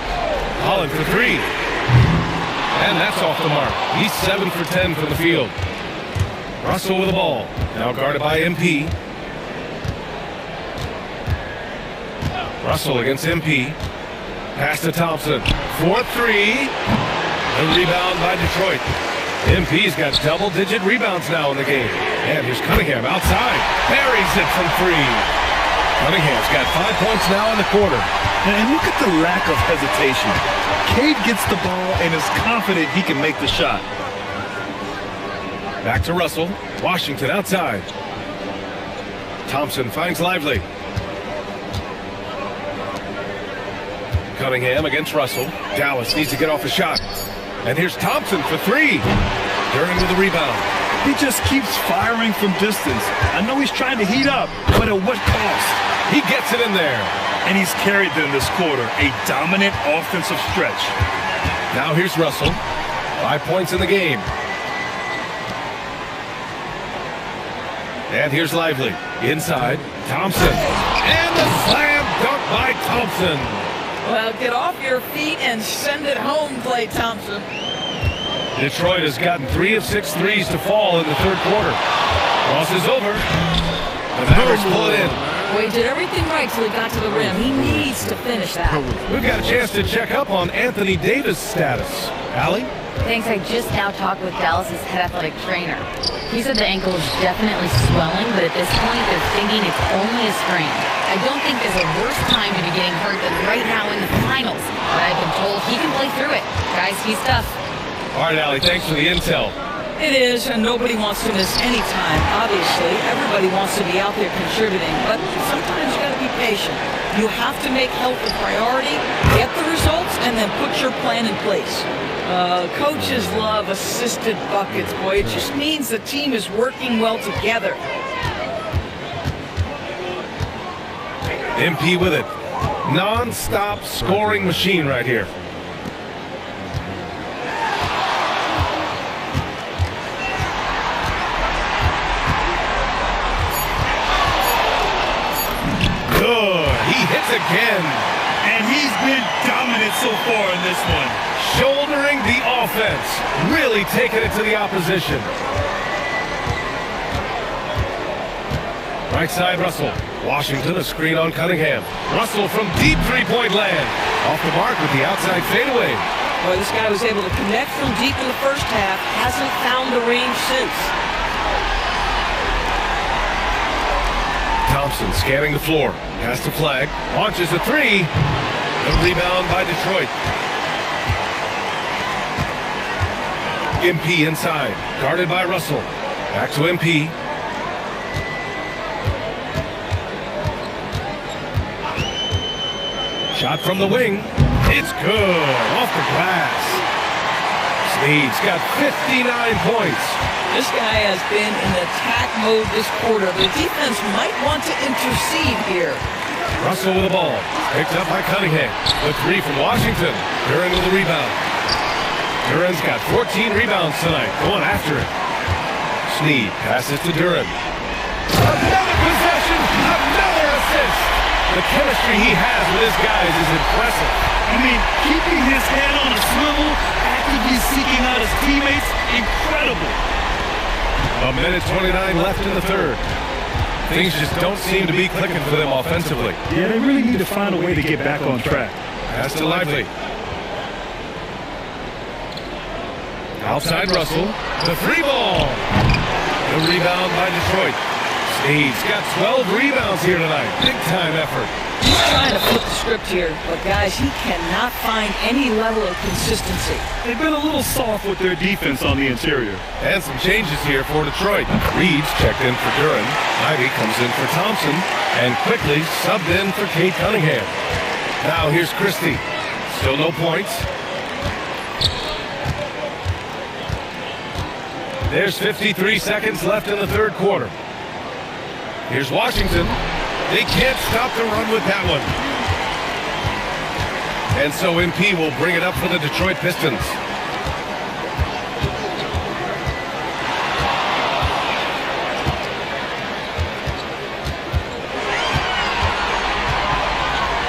Holland for three. And that's off the mark. He's 7 for 10 from the field. Russell with the ball. Now guarded by MP. Russell against MP. Pass to Thompson. 4-3. The rebound by Detroit. MP's got double-digit rebounds now in the game. And here's Cunningham outside. Buries it from three. Cunningham's got 5 points now in the quarter. And look at the lack of hesitation. Cade gets the ball and is confident he can make the shot. Back to Russell. Washington outside. Thompson finds Lively. Cunningham against Russell. Dallas needs to get off a shot. And here's Thompson for three. Durham with the rebound. He just keeps firing from distance. I know he's trying to heat up, but at what cost? He gets it in there. And he's carried them this quarter. A dominant offensive stretch. Now here's Russell. 5 points in the game. And here's Lively. Inside. Thompson. And the slam dunk by Thompson. Well, get off your feet and send it home, Klay Thompson. Detroit has gotten 3 of 6 threes to fall in the third quarter. Cross is over. The Mavericks pull it in. Well, he did everything right till he got to the rim. He needs to finish that. We've got a chance to check up on Anthony Davis' status. Allie? Thanks, I just now talked with Dallas's head athletic trainer. He said the ankle is definitely swelling, but at this point they're thinking it's only a sprain. I don't think there's a worse time to be getting hurt than right now in the finals. But I've been told he can play through it. Guys, he's tough. All right, Allie, thanks for the intel. It is, and nobody wants to miss any time, obviously. Everybody wants to be out there contributing, but sometimes you got to be patient. You have to make health a priority, get the results, and then put your plan in place. Coaches love assisted buckets, boy. It just means the team is working well together. MP with it. Non-stop scoring machine right here. Good. He hits again. And he's been dominant so far in this one. Shouldering the offense. Really taking it to the opposition. Right side, Russell. Washington, a screen on Cunningham. Russell from deep three-point land. Off the mark with the outside fadeaway. Boy, this guy was able to connect from deep in the first half. Hasn't found the range since. Thompson scanning the floor. Pass to Flag. Launches a three. The rebound by Detroit. MP inside. Guarded by Russell. Back to MP. Shot from the wing. It's good. Off the glass. Snead's got 59 points. This guy has been in attack mode this quarter. The defense might want to intercede here. Russell with the ball. Picked up by Cunningham. The three from Washington. Duran with the rebound. Duran's got 14 rebounds tonight. Going after it. Snead passes to Duran. Another possession. Another assist. The chemistry he has with his guys is impressive. I mean, keeping his head on a swivel, actively seeking out his teammates, incredible. A minute 29 left in the third. Things just don't seem to be clicking for them offensively. Yeah, they really need to find a way to get back on track. Pass to Lively. Outside Russell. The three ball. The rebound by Detroit. He's got 12 rebounds here tonight. Big time effort. He's trying to flip the script here, but guys, he cannot find any level of consistency. They've been a little soft with their defense on the interior. And some changes here for Detroit. Reeves checked in for Duran. Ivy comes in for Thompson. And quickly subbed in for Kate Cunningham. Now here's Christie. Still no points. There's 53 seconds left in the third quarter. Here's Washington. They can't stop the run with that one. And so MP will bring it up for the Detroit Pistons.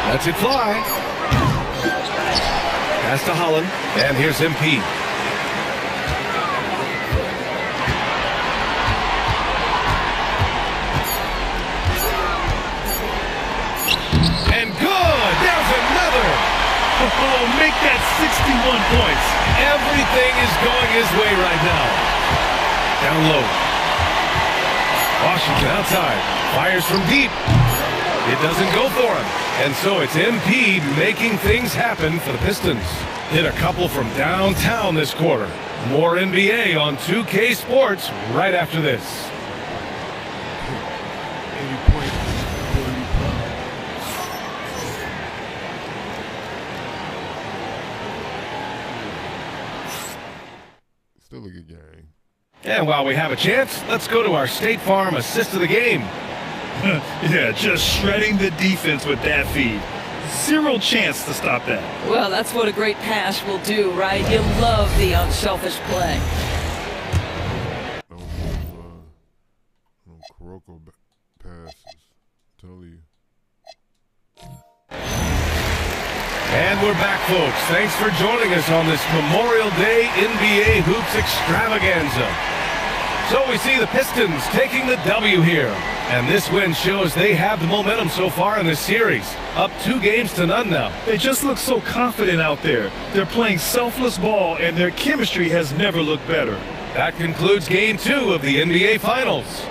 Lets it fly. Pass to Holland. And here's MP. Oh, make that 61 points. Everything is going his way right now. Down low. Washington outside. Fires from deep. It doesn't go for him. And so it's MP making things happen for the Pistons. Hit a couple from downtown this quarter. More NBA on 2K Sports right after this. Still a good game. And while we have a chance, let's go to our State Farm assist of the game. Yeah, just shredding the defense with that feed. Zero chance to stop that. Well, that's what a great pass will do, right? You love the unselfish play. No Kuroko passes. Tell you. And we're back, folks. Thanks for joining us on this Memorial Day NBA Hoops extravaganza. So we see the Pistons taking the W here. And this win shows they have the momentum so far in this series. Up 2-0 now. They just look so confident out there. They're playing selfless ball, and their chemistry has never looked better. That concludes Game 2 of the NBA Finals.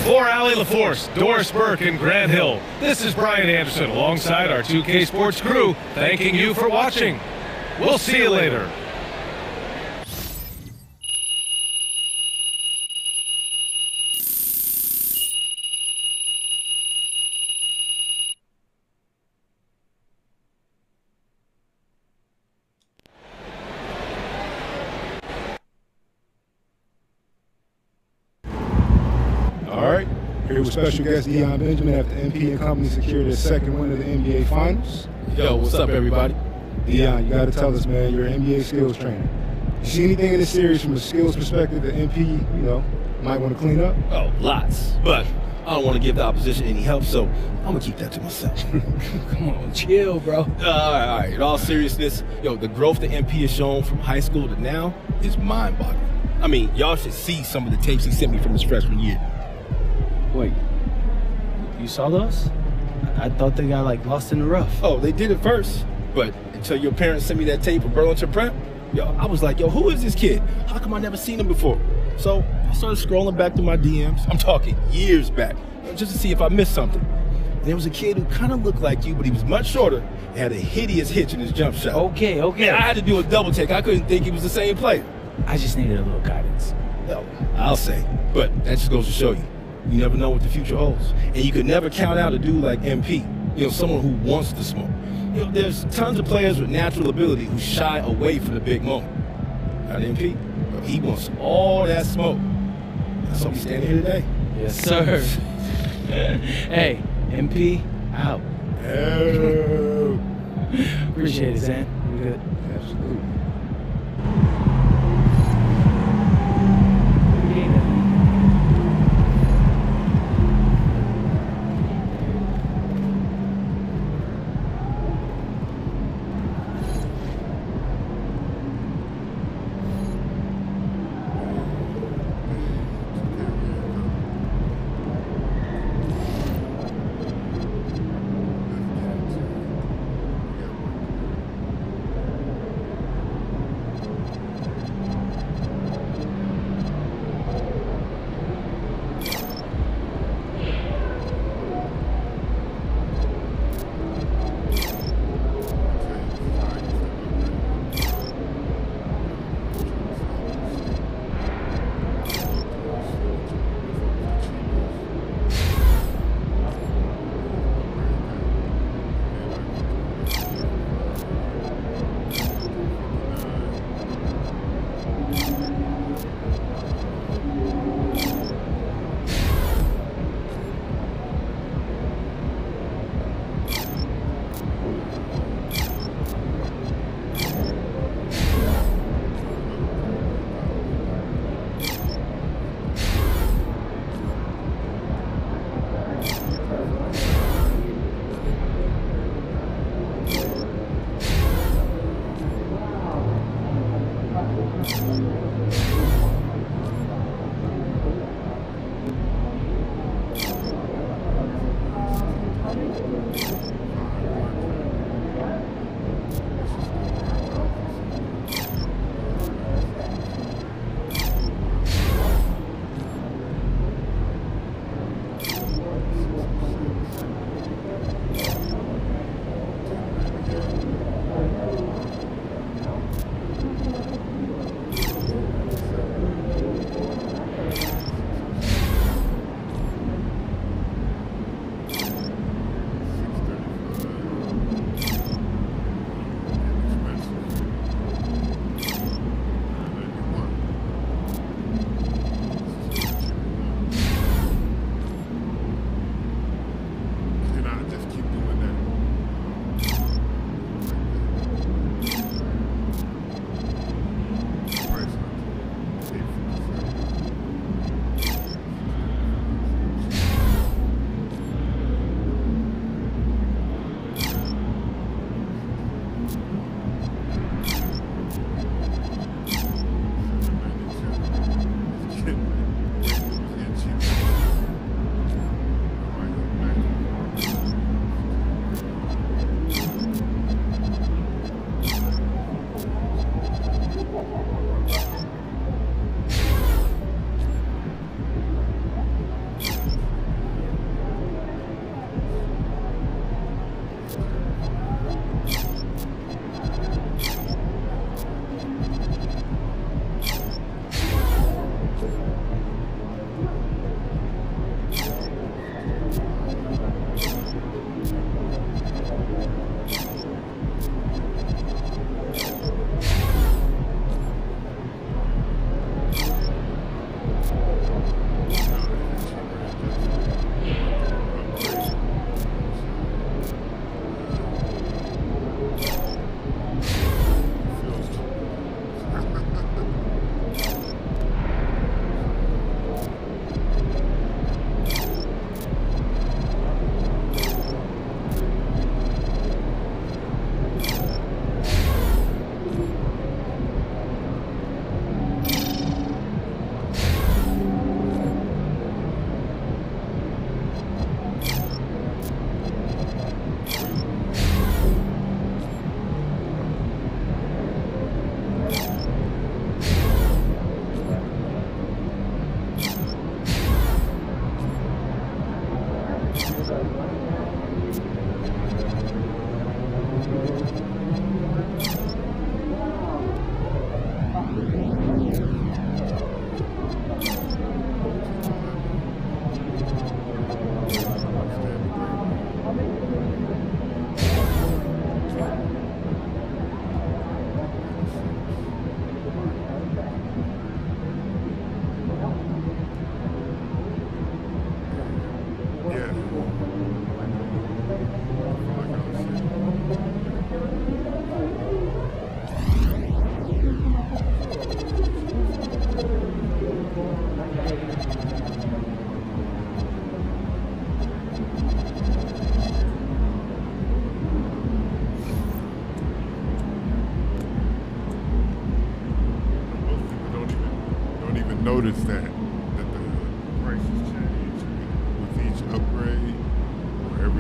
For Allie LaForce, Doris Burke, and Grant Hill, this is Brian Anderson alongside our 2K Sports crew, thanking you for watching. We'll see you later. Here with special guest Deion Benjamin after MP and company secured their second win of the NBA Finals. Yo, what's up, everybody? Deion, you got to tell us, man, you're an NBA skills trainer. You see anything in this series from a skills perspective that MP, might want to clean up? Oh, lots. But I don't want to give the opposition any help, so I'm going to keep that to myself. Come on, chill, bro. All right. In all seriousness, the growth that MP has shown from high school to now is mind-boggling. I mean, y'all should see some of the tapes he sent me from his freshman year. Wait, you saw those? I thought they got, lost in the rough. Oh, they did it first. But until your parents sent me that tape of Burlington Prep, I was like, who is this kid? How come I never seen him before? So I started scrolling back through my DMs. I'm talking years back, just to see if I missed something. And there was a kid who kind of looked like you, but he was much shorter and had a hideous hitch in his jump shot. Okay. I had to do a double take. I couldn't think he was the same player. I just needed a little guidance. No, I'll say. But that just goes to show you. You never know what the future holds. And you could never count out a dude like MP, someone who wants to smoke. There's tons of players with natural ability who shy away from the big moment. Not MP. He wants all that smoke. That's why we standing here today. Yes, sir. Hey, MP, out. Oh. Appreciate it, Zan. You good? Absolutely.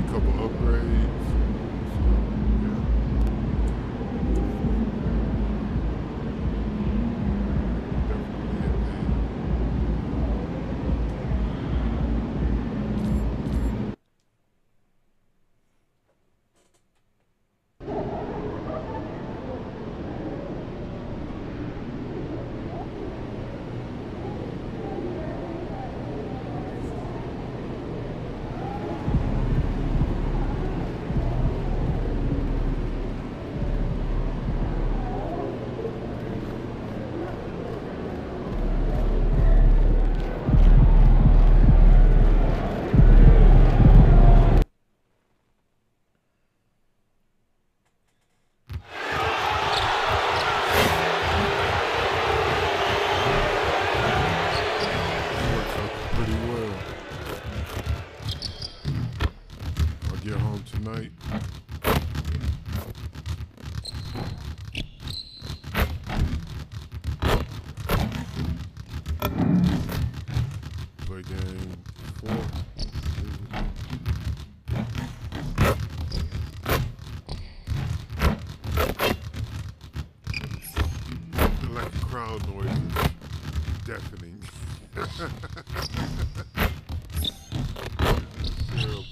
a couple upgrades. Get home tonight. Play game 4. Feel like the crowd noise is deafening. Terrible.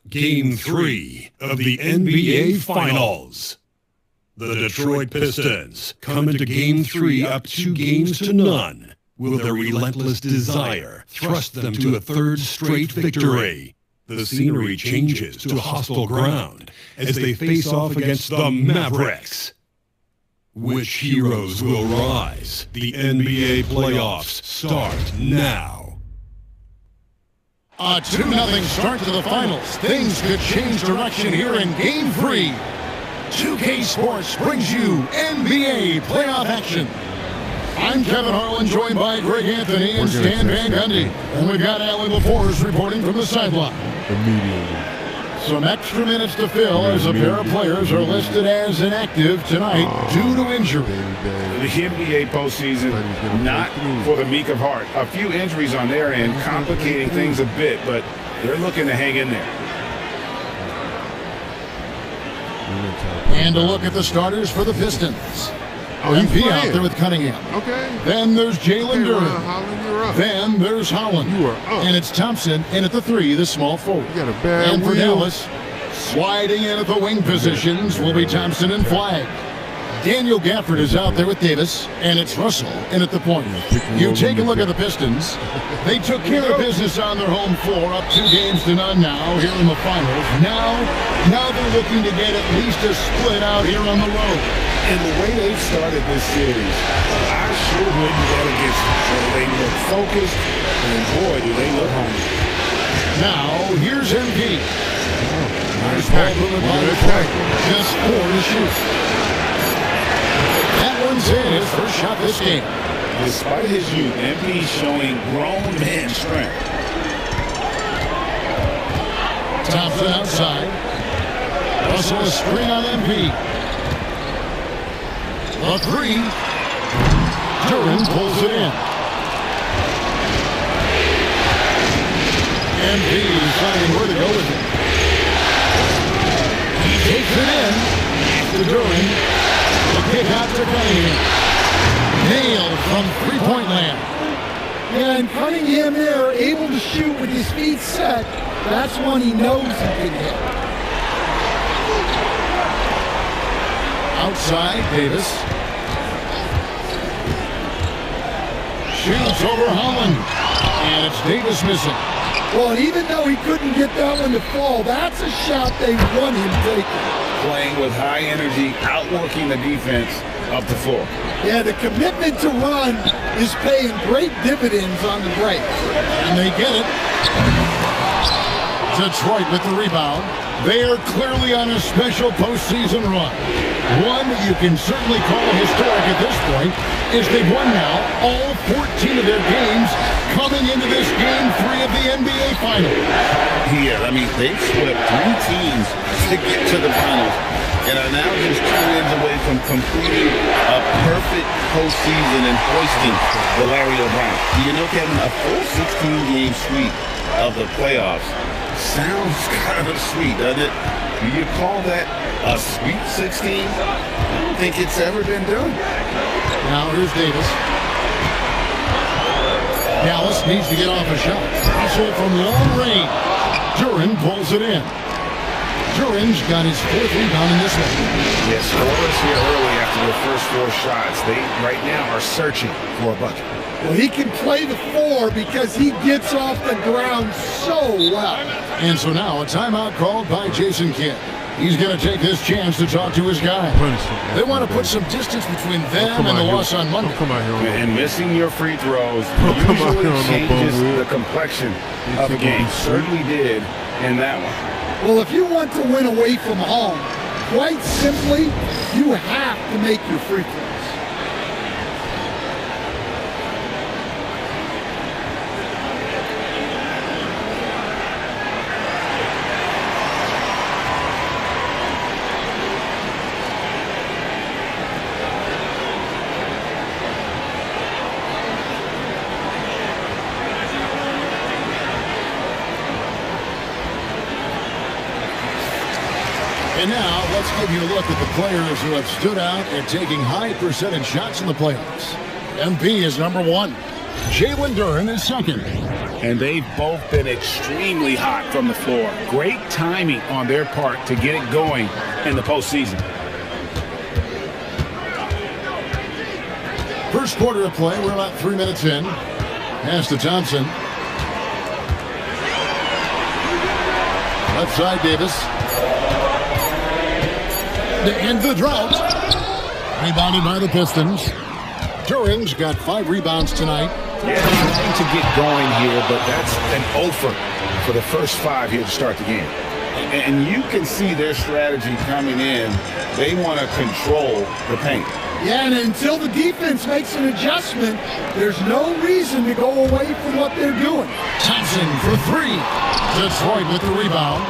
Game 3 of the NBA Finals. The Detroit Pistons come into Game 3 up 2-0. Will their relentless desire thrust them to a third straight victory? The scenery changes to hostile ground as they face off against the Mavericks. Which heroes will rise? The NBA playoffs start now. A 2-0 start to the finals. Things could change direction here in Game 3. 2K Sports brings you NBA playoff action. I'm Kevin Harlan, joined by Greg Anthony and Stan Van Gundy. And we've got Allie LaForce reporting from the sideline. Immediately. Some extra minutes to fill as a pair of players are listed as inactive tonight due to injury. The NBA postseason, not for the meek of heart. A few injuries on their end, complicating things a bit, but they're looking to hang in there. And a look at the starters for the Pistons. MP out there with Cunningham. Okay. Then there's Jalen Duren. Holland, you're up. Then there's Holland. You are up. And it's Thompson in at the 3, the small forward. You got a bad And for wheel. Dallas, sliding in at the wing positions will be Thompson and Flagg. Daniel Gafford is out there with Davis, and it's Russell in at the point. You take a look at the Pistons. They took care of business on their home floor, up 2-0 now here in the finals. Now they're looking to get at least a split out here on the road. And the way they've started this series, I sure wouldn't bet against them. They look focused, and boy, do they look hungry. Now, here's MP. Nice pack. Just 4 to shoot. That one's in his first shot this game. Despite his youth, MP's showing grown man strength. Thompson outside. Russell a screen on MP. A 3. Duren pulls it in. MP deciding where to go with it. He takes it in. To Duren. The kick out to Cunningham. Nailed from three-point land. Yeah, and Cunningham there, able to shoot with his feet set. That's one he knows he can hit. Outside, Davis. Shoots over Holland. And it's Davis missing. Well, and even though he couldn't get that one to fall, that's a shot they want him taking. Playing with high energy, outworking the defense up the floor. Yeah, the commitment to run is paying great dividends on the break. And they get it. Detroit with the rebound. They are clearly on a special postseason run. One that you can certainly call historic at this point, as they've won now all 14 of their games coming into this Game 3 of the NBA Finals. Yeah, I mean, they've swept 3 teams to get to the finals and are now just 2 wins away from completing a perfect postseason and hoisting the Larry O'Brien. You know, Kevin, a full 16-game sweep of the playoffs sounds kind of sweet, doesn't it? Do you call that a Sweet 16? I don't think it's ever been done. Now here's Davis. Dallas needs to get off a shot. Hustle from long range. Duren pulls it in. Duren's got his 4th rebound in this one. Yeah, scorers here early after their first 4 shots. They right now are searching for a bucket. Well, he can play the 4 because he gets off the ground so well. And so now a timeout called by Jason Kidd. He's going to take this chance to talk to his guy. They want to put some distance between them and the loss on Monday. And missing your free throws usually changes the complexion of the game. Certainly did in that one. Well, if you want to win away from home, quite simply, you have to make your free throws. And now, let's give you a look at the players who have stood out and taking high percentage shots in the playoffs. MP is number 1. Jalen Duren is 2nd. And they've both been extremely hot from the floor. Great timing on their part to get it going in the postseason. First quarter of play, we're about 3 minutes in. Pass to Thompson. Left side, Davis. To end the drought. Rebounded by the Pistons. Duren's got 5 rebounds tonight. Yeah, trying to get going here, but that's an offer for the first 5 here to start the game. And you can see their strategy coming in. They want to control the paint. Yeah, and until the defense makes an adjustment, there's no reason to go away from what they're doing. Thompson for 3. Detroit with the rebound.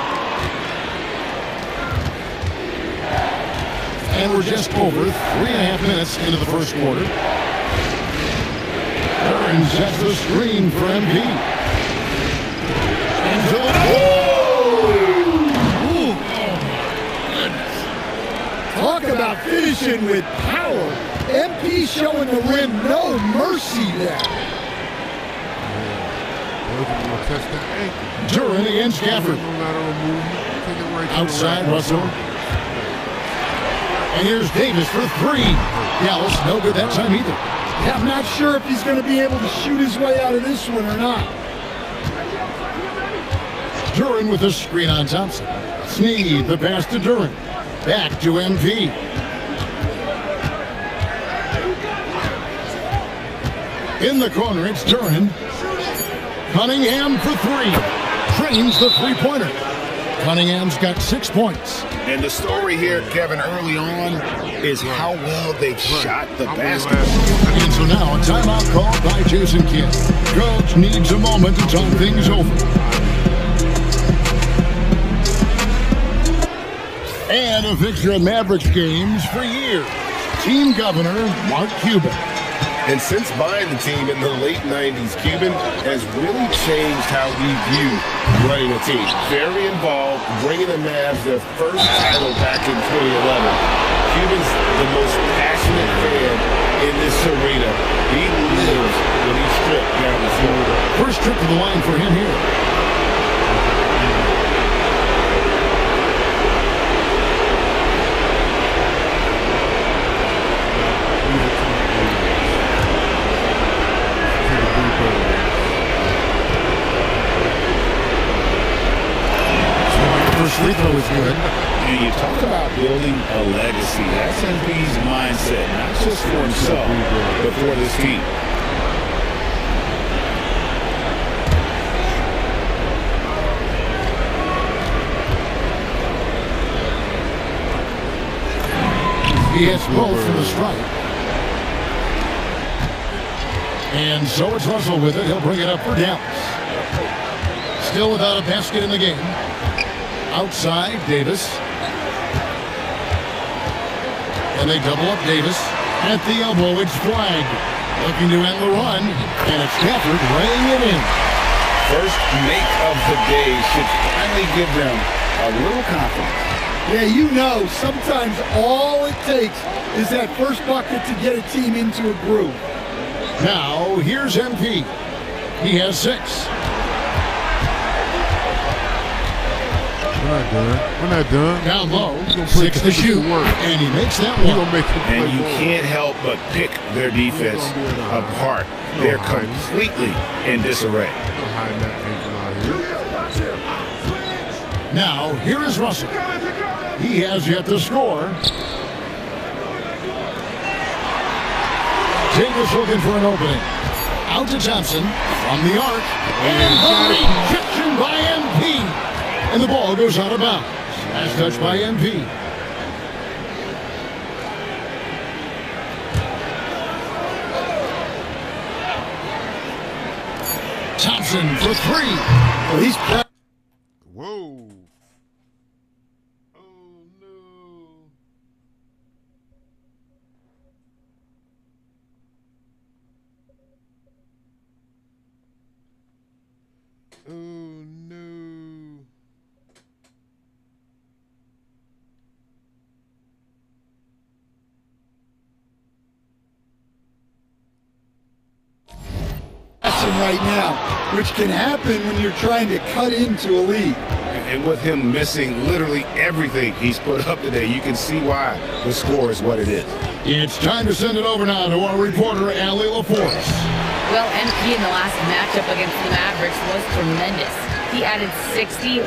And we're just over 3.5 minutes into the first quarter. Duren sets the screen for MP. Into the Talk about finishing with power. MP showing the rim no mercy there. Duren against Gafford. Outside Russell. And here's Davis for 3. Dallas, no good that time either. Yeah, I'm not sure if he's going to be able to shoot his way out of this one or not. Duren with a screen on Thompson. Sneed the pass to Duren. Back to MP. In the corner, it's Duren. Cunningham for 3. Trains the 3-pointer. Cunningham's got 6 points. And the story here, Kevin, early on is how well they've shot the basket. And so now a timeout called by Jason Kidd. Coach needs a moment to talk things over. And a fixture in Mavericks games for years. Team governor, Mark Cuban. And since buying the team in the late 90s, Cuban has really changed how we view running a team. Very involved, bringing the Mavs their first title back in 2011. Cuban's the most passionate fan in this arena. He lives when he's stripped down the floor. First trip to the line for him here. Free throw is good. And you talk about building a legacy. That's MP's mindset, not just for himself, but for this team. He hits both for the strike. And so it's Russell with it. He'll bring it up for Dallas. Still without a basket in the game. Outside, Davis. And they double up Davis. At the elbow, it's Flagg. Looking to end the run. And it's Gafford laying it in. First make of the day should finally give them a little confidence. Yeah, you know, sometimes all it takes is that first bucket to get a team into a groove. Now, here's MP. He has 6. We're not done. We're not done. Down low, 6 to shoot, and he makes that one. And you can't help but pick their defense apart. They're completely in disarray. Now, here is Russell. He has yet to score. Davis looking for an opening. Out to Thompson from the arc. And the rejection by MP. And the ball goes out of bounds. Last touch by MP. Thompson for 3. Well, he's Whoa. Oh no. right now, which can happen when you're trying to cut into a lead. And with him missing literally everything he's put up today, you can see why the score is what it is. It's time to send it over now to our reporter, Allie LaForce. Well, MP in the last matchup against the Mavericks was tremendous. He added 61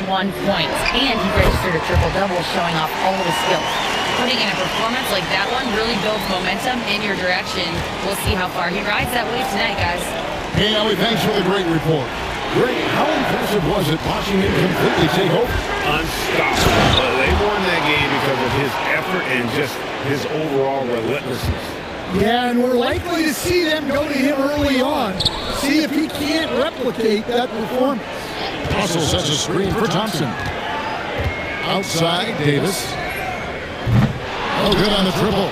points, and he registered a triple-double showing off all of his skills. Putting in a performance like that one really builds momentum in your direction. We'll see how far he rides that wave tonight, guys. Hey, Allie, thanks for the great report. Greg, how impressive was it watching him completely take over? Unstoppable. They won that game because of his effort and just his overall relentlessness. Yeah, and we're likely to see them go to him early on. See if he can't replicate that performance. Russell sets a screen for Thompson. Outside, Davis. Oh, good on the triple.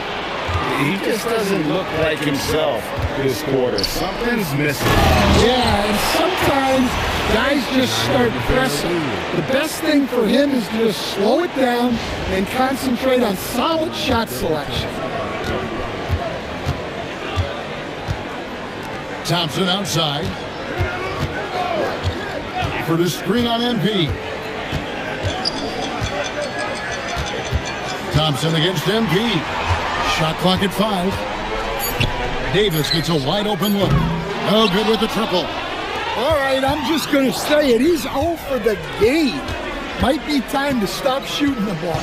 He just doesn't look like himself this quarter. Something's missing. Yeah, and sometimes guys just start pressing. The best thing for him is to just slow it down and concentrate on solid shot selection. Thompson outside. For the screen on MP. Thompson against MP. Shot clock at 5. Davis gets a wide open look. No good with the triple. All right, I'm just going to say it. He's 0 for the game. Might be time to stop shooting the ball.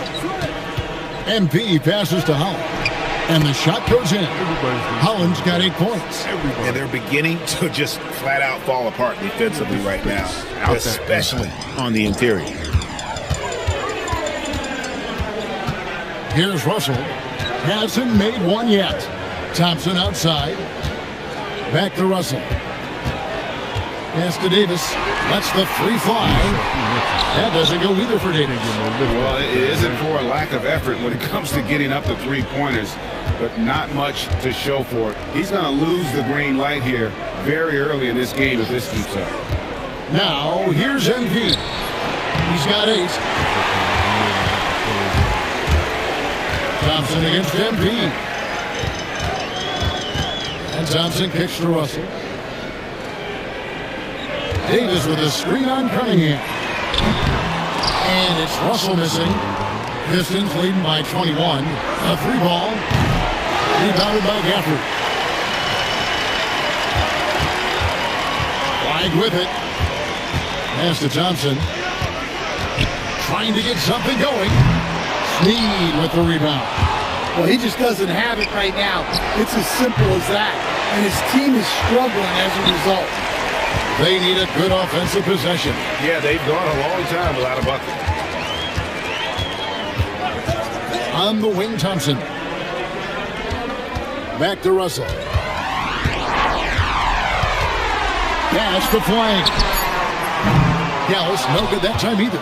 MP passes to Holland. And the shot goes in. Holland's got 8 points. And they're beginning to just flat out fall apart defensively right now, especially on the interior. Here's Russell. Hasn't made one yet. Thompson outside. Back to Russell. Pass to Davis. Lets the three fly. That doesn't go either for Davis. Well, it isn't for a lack of effort when it comes to getting up the three-pointers, but not much to show for it. He's going to lose the green light here very early in this game if this keeps up. Now, here's MP. He's got 8. Thompson against MP. And Thompson kicks to Russell. Davis with a screen on Cunningham. And it's Russell missing. Pistons leading by 21. A 3-ball. Rebounded by Gafford. Wide with it. Pass to Thompson. Trying to get something going. Sneed with the rebound. Well, he just doesn't have it right now. It's as simple as that. And his team is struggling as a result. They need a good offensive possession. Yeah, they've gone a long time without a bucket. On the wing, Thompson. Back to Russell. Pass to flank. Gallus, no good that time either.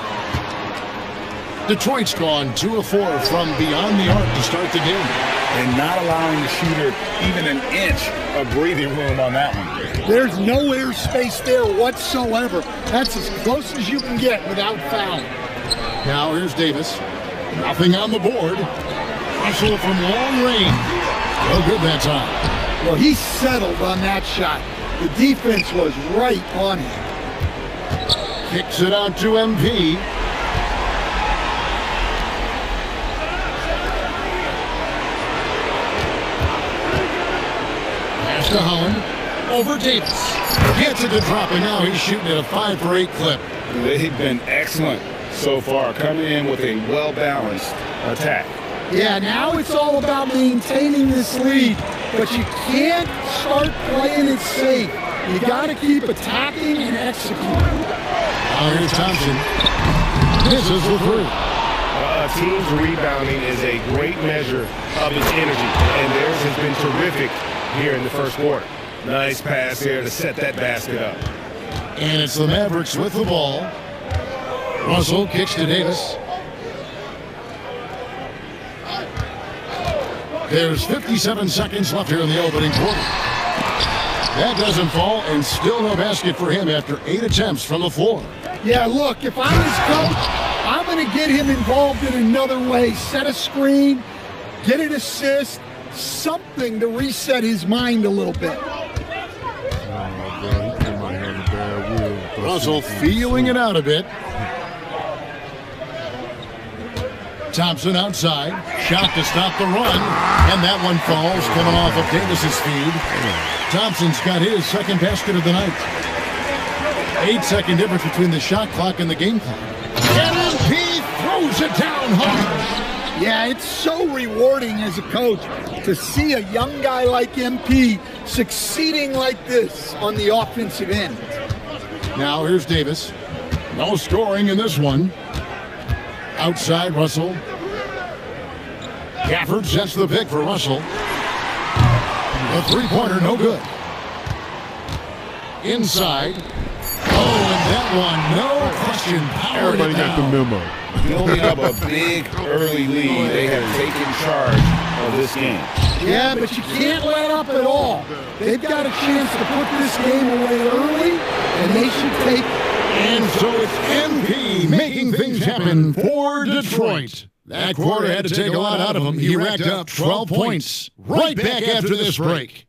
Detroit's gone 2 of 4 from beyond the arc to start the game. And not allowing the shooter even an inch of breathing room on that one. There's no air space there whatsoever. That's as close as you can get without fouling. Now here's Davis. Nothing on the board. Russell from long range. No good that time. Well, he settled on that shot. The defense was right on him. Kicks it out to MP. Pass to Holland. Over Davis. Gets it to drop, and now he's shooting at a 5 for 8 clip. They've been excellent so far, coming in with a well-balanced attack. Yeah, now it's all about maintaining this lead, but you can't start playing it safe. You got to keep attacking and executing. Now here's Thompson. Misses for 3. A team's rebounding is a great measure of its energy, and theirs has been terrific here in the first quarter. Nice pass here to set that basket up. And it's the Mavericks with the ball. Russell kicks to Davis. There's 57 seconds left here in the opening quarter. That doesn't fall, and still no basket for him after 8 attempts from the floor. Yeah, look, if I'm his coach, I'm going to get him involved in another way. Set a screen, get an assist, something to reset his mind a little bit. Russell feeling it out a bit. Thompson outside. Shot to stop the run. And that one falls, coming off of Davis's feed. Thompson's got his second basket of the night. 8-second difference between the shot clock and the game clock. And MP throws it down hard. Yeah, it's so rewarding as a coach to see a young guy like MP succeeding like this on the offensive end. Now here's Davis. No scoring in this one. Outside Russell. Gafford sets the pick for Russell. The three-pointer, no good. Inside. Oh, and that one, no question. Everybody got the memo. Building up a big early lead, they have taken charge of this game. Yeah, but you can't let up at all. They've got a chance to put this game away early, and they should take it. And so it's MP making things happen for Detroit. That quarter had to take a lot out of him. He racked up 12 points. Right back after this break.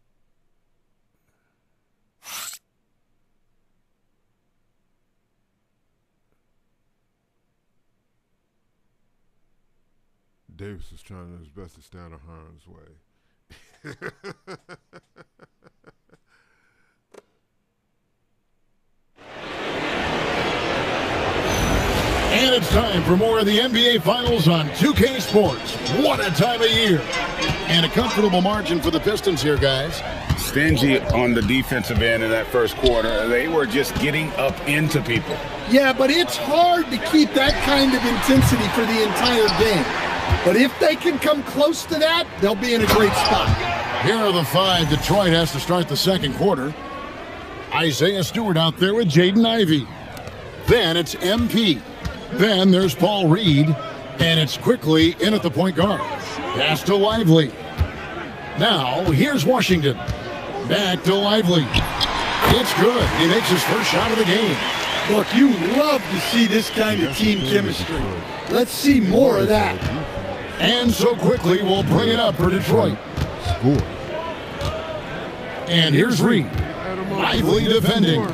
Davis is trying his best to stay out of harm's way. And it's time for more of the NBA Finals on 2K Sports. What a time of year. And a comfortable margin for the Pistons here, guys. Stingy on the defensive end in that first quarter. They were just getting up into people. Yeah, but it's hard to keep that kind of intensity for the entire game. But if they can come close to that, they'll be in a great spot. Here are the 5 Detroit has to start the second quarter. Isaiah Stewart out there with Jaden Ivey. Then it's MP. Then there's Paul Reed. And it's quickly in at the point guard. Pass to Lively. Now, here's Washington. Back to Lively. It's good. He makes his first shot of the game. Look, you love to see this kind of team chemistry. Let's see more of that. And so quickly, we'll bring it up for Detroit. And here's Reed. Lively defending.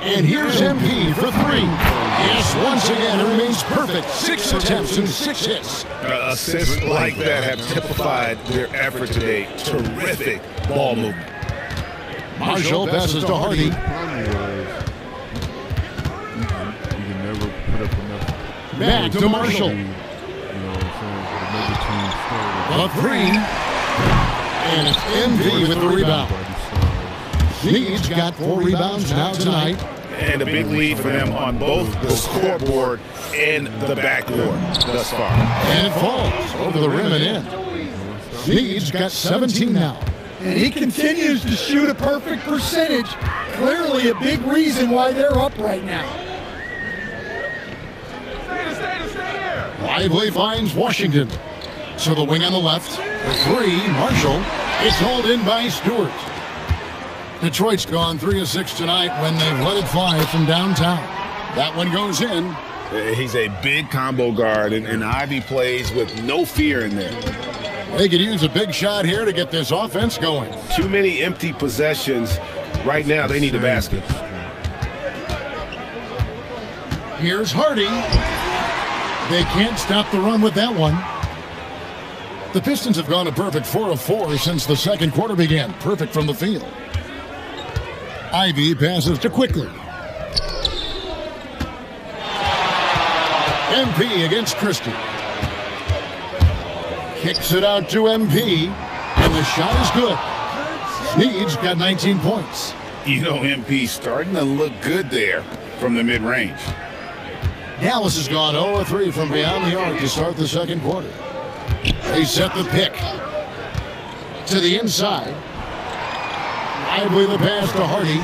And here's MP for 3. Yes, once again, it remains perfect. 6 attempts and 6 hits. Assists like that have typified their effort today. Terrific ball movement. Marshall passes to Hardy. You can never put up enough. Back to Marshall. You know what A I'm saying? 3. And it's MP with the rebound. Snead's got 4 rebounds now tonight. And a big lead for them on both the scoreboard and the backboard thus far. And it falls over the rim and in. Snead's got 17 now. And he continues to shoot a perfect percentage. Clearly a big reason why they're up right now. Lively finds Washington. So the wing on the left. The three, Marshall. It's hauled in by Stewart. Detroit's gone 3 of 6 tonight when they've let it fly from downtown. That one goes in. He's a big combo guard, and Ivy plays with no fear in there. They could use a big shot here to get this offense going. Too many empty possessions. Right now, they need a basket. Here's Hardy. They can't stop the run with that one. The Pistons have gone a perfect 4 of 4 since the second quarter began. Perfect from the field. Ivy passes to Quickly. MP against Christie. Kicks it out to MP, and the shot is good. Sneed's got 19 points. You know, MP starting to look good there from the mid-range. Dallas has gone 0 of 3 from beyond the arc to start the second quarter. They set the pick to the inside. Lively the pass to Hardy.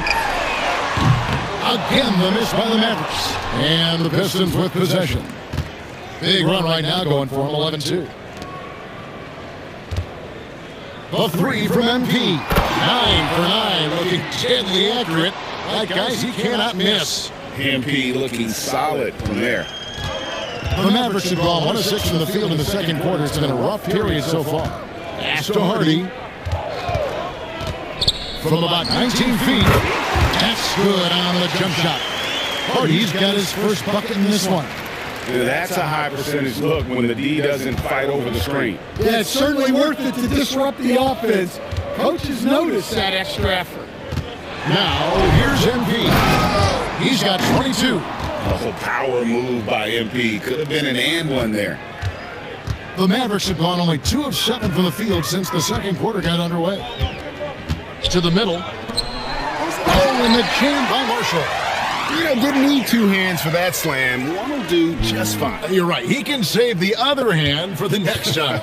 Again, the miss by the Mavericks. And the Pistons with possession. Big run right now going for them, 11-2. The three from MP. 9 for 9, looking deadly accurate. Like, guys, he cannot miss. MP looking solid from there. The Mavericks have gone 1 of 6 from the field in the second quarter. It's been a rough period so far. Pass to Hardy. From about 19 feet. That's good on the jump shot. Hardy's got his first bucket in this one. That's a high percentage look when the D doesn't fight over the screen. Yeah, it's certainly worth it to disrupt the offense. Coaches notice that extra effort. Now, here's MP. He's got 22. Oh, power move by MP. Could have been an and one there. The Mavericks have gone only 2 of 7 from the field since the second quarter got underway. To the middle. Oh, and the jam by Marshall. You know, didn't need 2 hands for that slam. One will do just fine. You're right. He can save the other hand for the next time.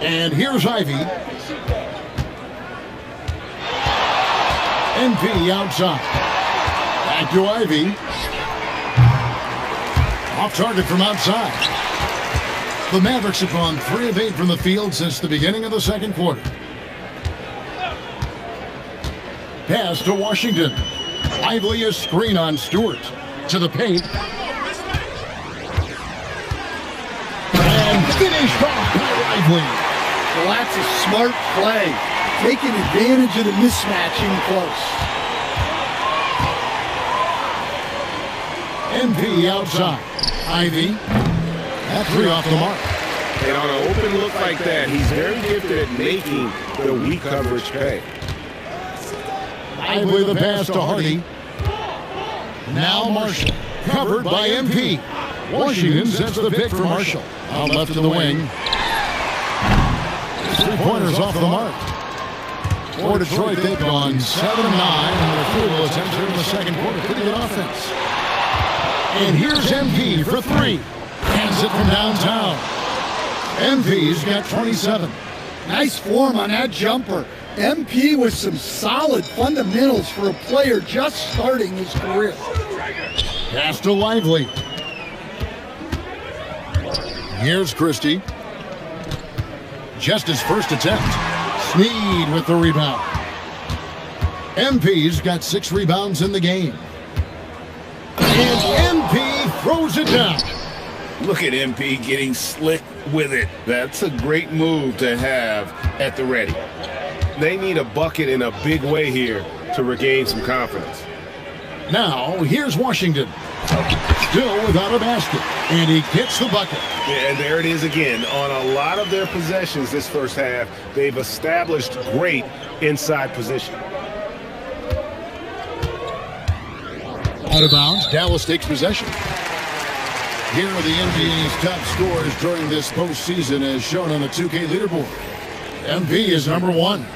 And here's Ivy. MP outside. Back to Ivy. Off target from outside. The Mavericks have gone 3 of 8 from the field since the beginning of the second quarter. Pass to Washington. Lively a screen on Stewart. To the paint. And finished off by Lively. Well, that's a smart play. Taking advantage of the mismatch in close. MP outside. Ivy. That 3 off the mark. And on an open look like that, he's very gifted at making the weak coverage pay. Lively the pass to Hardy. Now Marshall. Covered by MP. Washington sets the pick for Marshall. Out left of the wing. 3-pointers off the mark. For Detroit, they've gone 7 of 9 on their field goal attempts here in the second quarter. Pretty good offense. And here's MP for 3. Hands it from downtown. MP's got 27. Nice form on that jumper. MP with some solid fundamentals for a player just starting his career. Pass to Lively. Here's Christie. Just his first attempt. Sneed with the rebound. MP's got 6 rebounds in the game. And MP throws it down. Look at MP getting slick with it. That's a great move to have at the ready. They need a bucket in a big way here to regain some confidence. Now, here's Washington. Still without a basket. And he gets the bucket. And there it is again. On a lot of their possessions this first half, they've established great inside position. Out of bounds, Dallas takes possession. Here are the NBA's top scorers during this postseason as shown on the 2K leaderboard. MP is number 1.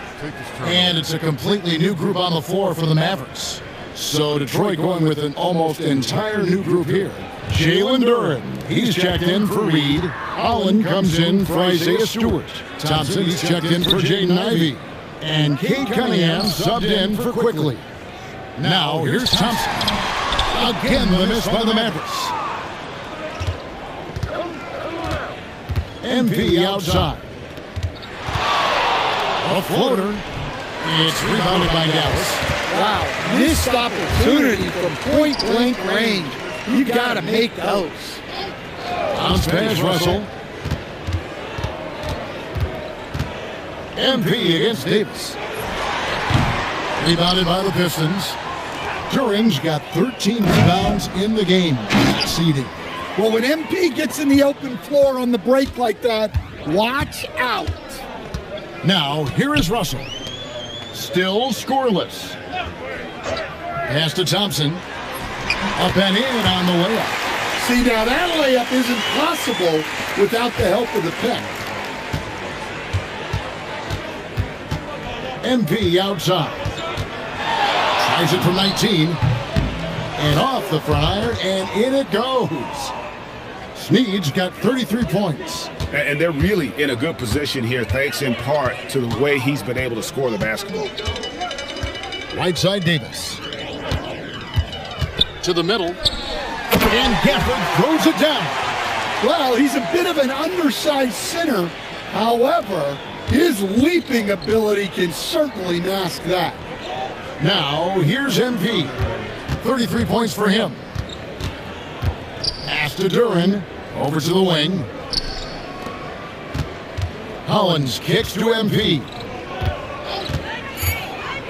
And it's a completely new group on the floor for the Mavericks. So Detroit going with an almost entire new group here. Jalen Duren, he's checked in for Reed. Holland comes in for Isaiah Stewart. Thompson, he's checked in for Jaden Ivey. And Cade Cunningham subbed in for Quickly. Now here's Thompson. Again the miss by the Mavericks. MP outside. A floater. It's rebounded by Dallas. Wow, missed opportunity from point-blank range. You got to make those. Bounce pass, Russell. MP against Davis. Rebounded by the Pistons. Duren's got 13 rebounds in the game. Succeeding. Well, when MP gets in the open floor on the break like that, watch out. Now, here is Russell. Still scoreless. Pass to Thompson. Up and in on the layup. See, now that layup isn't possible without the help of the pick. MP outside. Tries it from 19. And off the front iron, and in it goes. Snead's got 33 points. And they're really in a good position here, thanks in part to the way he's been able to score the basketball. Right side Davis. To the middle. And Gafford throws it down. Well, he's a bit of an undersized center. However, his leaping ability can certainly mask that. Now, here's MP. 33 points for him. Pass to Duren. Over to the wing. Hollins kicks to MP.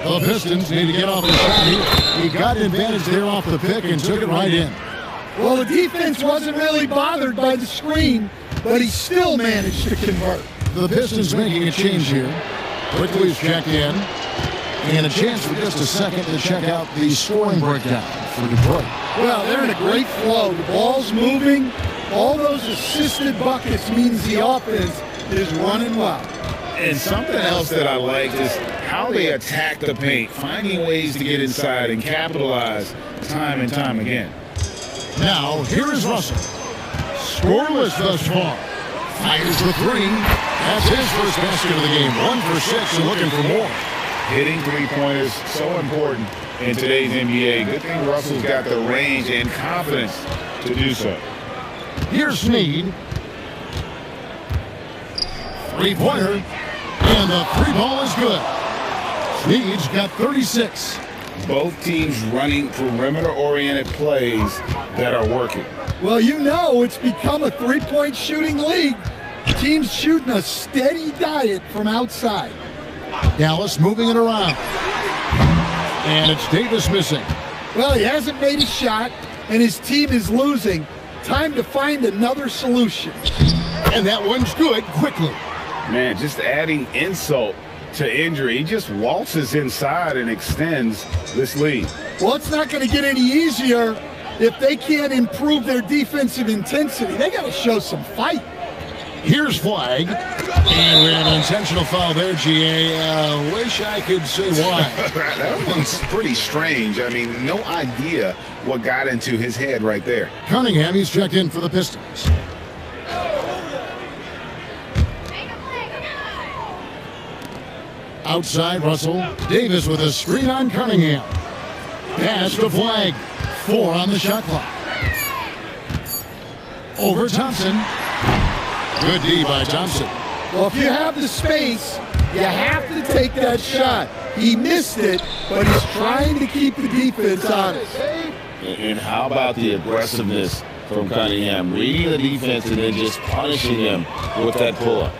The Pistons need to get off the shot here. He got an advantage there off the pick and took it right in. Well, the defense wasn't really bothered by the screen, but he still managed to convert. The Pistons making a change here. Quickly is checked in. And a chance for just a second to check out the scoring breakdown for Detroit. Well, they're in a great flow. The ball's moving. All those assisted buckets means the offense is running well. And something else that I like is how they attack the paint, finding ways to get inside and capitalize time and time again. Now, here is Russell. Scoreless thus far. Fires for three. That's his first basket of the game. 1 for 6 and looking for more. Hitting three-pointers, so important in today's NBA. Good thing Russell's got the range and confidence to do so. Here's Snead. Three-pointer. And the three ball is good. Snead's got 36. Both teams running perimeter-oriented plays that are working. Well, you know it's become a three-point shooting league. Teams shooting a steady diet from outside. Dallas moving it around. And it's Davis missing. Well, he hasn't made a shot, and his team is losing. Time to find another solution. And that one's good quickly. Man, just adding insult to injury. He just waltzes inside and extends this lead. Well, it's not going to get any easier if they can't improve their defensive intensity. They got to show some fight. Here's flag. And we have an intentional foul there, GA. Wish I could say why. That one's pretty strange. I mean, no idea what got into his head right there. Cunningham, he's checked in for the Pistons. Outside, Russell. Davis with a screen on Cunningham. Pass to Flag. 4 on the shot clock. Over Thompson. Good D by Thompson. Well, if you have the space, you have to take that shot. He missed it, but he's trying to keep the defense honest. And how about the aggressiveness from Cunningham? Reading the defense and then just punishing him with that pull-up.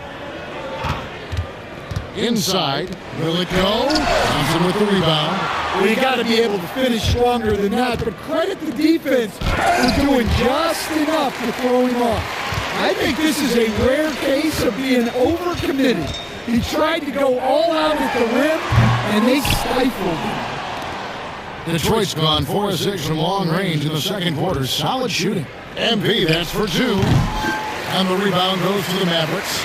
Inside, will it go? Thompson with the rebound. Well, you got to be able to finish stronger than that, but credit the defense for doing just enough to throw him off. I think this is a rare case of being overcommitted. He tried to go all out at the rim, and they stifled him. Detroit's gone 4 of 6 from long range in the second quarter. Solid shooting. MP, that's for 2. And the rebound goes to the Mavericks.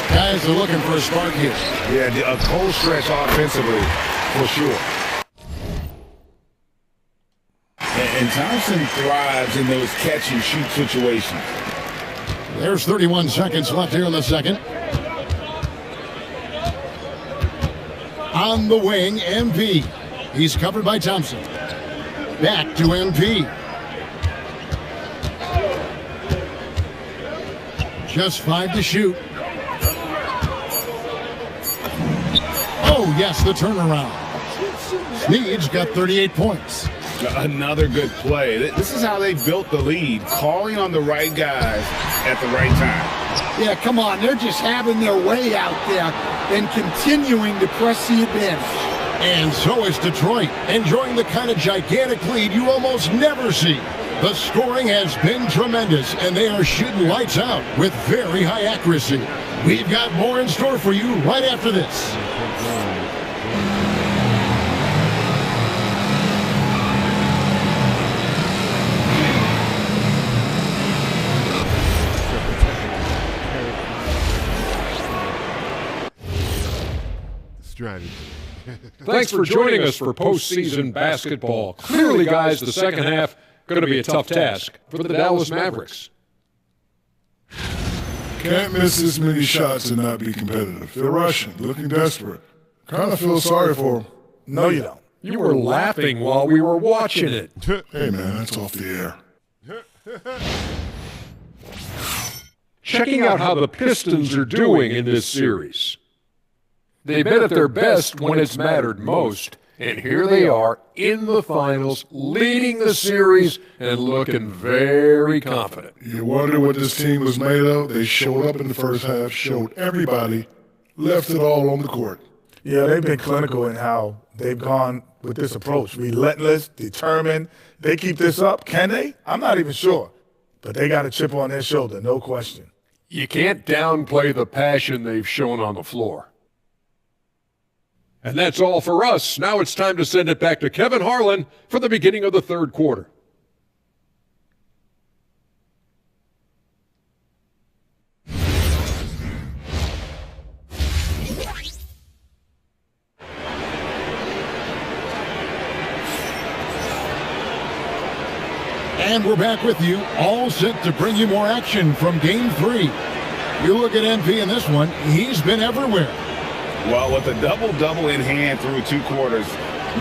Guys are looking for a spark here. Yeah, a cold stretch offensively, for sure. And Thompson thrives in those catch-and-shoot situations. There's 31 seconds left here in the second. On the wing, MP. He's covered by Thompson. Back to MP. Just 5 to shoot. Oh, yes, the turnaround. Snead's got 38 points. Another good play. This is how they built the lead, calling on the right guys at the right time. Yeah, come on. They're just having their way out there and continuing to press the advantage. And so is Detroit, enjoying the kind of gigantic lead you almost never see. The scoring has been tremendous, and they are shooting lights out with very high accuracy. We've got more in store for you right after this. Strategy. Thanks for joining us for postseason basketball. Clearly, guys, the second half going to be a tough task for the Dallas Mavericks. Can't miss this many shots and not be competitive. They're rushing, looking desperate. Kind of feel sorry for them. No, you don't. You were laughing while we were watching it. Hey, man, that's off the air. Checking out how the Pistons are doing in this series. They've been at their best when it's mattered most, and here they are in the finals, leading the series and looking very confident. You wonder what this team was made of? They showed up in the first half, showed everybody, left it all on the court. Yeah, they've been clinical in how they've gone with this approach. Relentless, determined. They keep this up. Can they? I'm not even sure. But they got a chip on their shoulder, no question. You can't downplay the passion they've shown on the floor. And that's all for us. Now it's time to send it back to Kevin Harlan for the beginning of the third quarter. And we're back with you, all set to bring you more action from Game 3. You look at MP in this one, he's been everywhere. Well, with a double-double in hand through 2 quarters,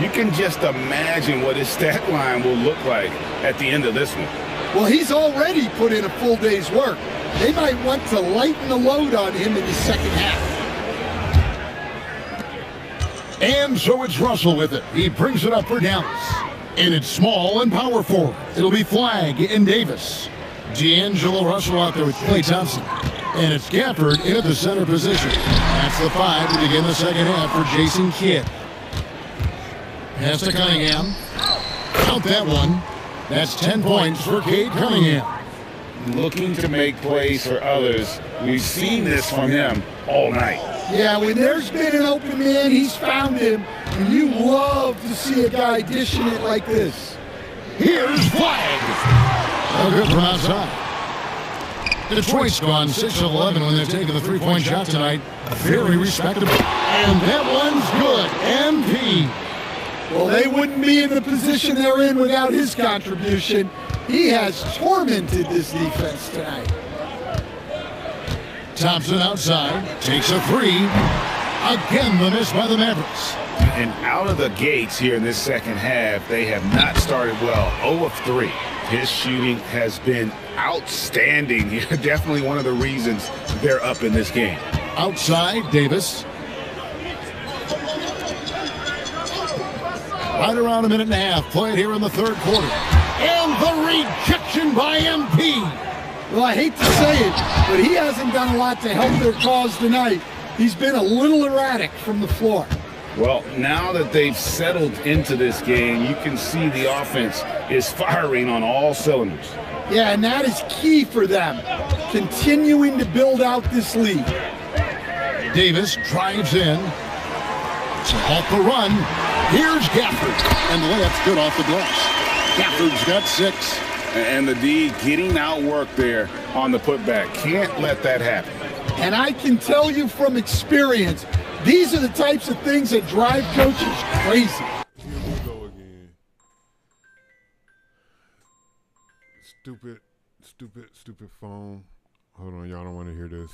you can just imagine what his stat line will look like at the end of this one. Well, he's already put in a full day's work. They might want to lighten the load on him in the second half. And so it's Russell with it. He brings it up for Dallas. And it's small and power forward. It'll be Flagg and Davis. D'Angelo Russell out there with Klay Thompson. And it's Gafford in at the center position. That's the 5 to begin the second half for Jason Kidd. Pass to Cunningham. Count that one. That's 10 points for Cade Cunningham. Looking to make plays for others. We've seen this from him all night. Yeah, when there's been an open man, he's found him. And you love to see a guy dishing it like this. Here's Flagg. Good from outside. Detroit's gone 6 of 11 when they've taken the three-point shot tonight. Very respectable. And that one's good. MP. Well, they wouldn't be in the position they're in without his contribution. He has tormented this defense tonight. Thompson outside, takes a 3. Again, the miss by the Mavericks. And out of the gates here in this second half, they have not started well. 0 of 3. His shooting has been outstanding here. Definitely one of the reasons they're up in this game. Outside, Davis. Right around a minute and a half played here in the third quarter. And the rejection by MP. Well, I hate to say it, but he hasn't done a lot to help their cause tonight. He's been a little erratic from the floor. Well, now that they've settled into this game, you can see the offense is firing on all cylinders. Yeah, and that is key for them, continuing to build out this lead. Davis drives in. Off the run. Here's Gafford. And the layup's good off the glass. Gafford's got 6. And the D getting outworked there on the putback. Can't let that happen. And I can tell you from experience, these are the types of things that drive coaches crazy. Stupid phone. Hold on, y'all don't want to hear this.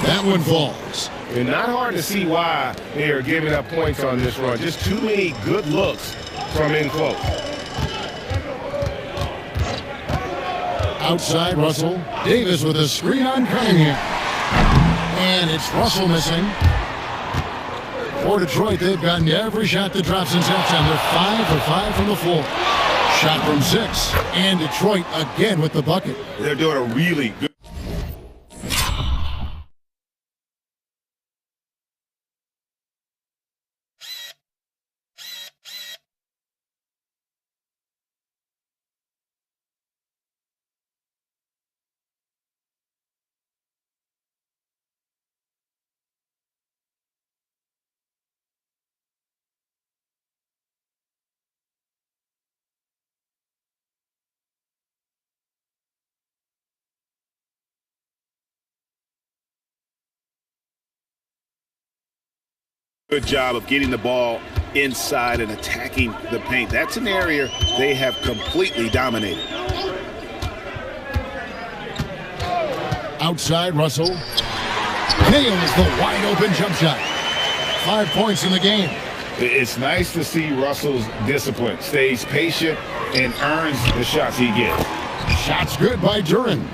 That one falls. And not hard to see why they are giving up points on this run. Just too many good looks from in close. Outside Russell. Davis with a screen on Cunningham. And it's Russell missing. For Detroit, they've gotten every shot that drops since halftime. They're 5 for 5 from the floor. Shot from 6. And Detroit again with the bucket. They're doing a really good. Good job of getting the ball inside and attacking the paint. That's an area they have completely dominated. Outside Russell. Nails the wide open jump shot. 5 points in the game. It's nice to see Russell's discipline. Stays patient and earns the shots he gets. Shots good by Duren.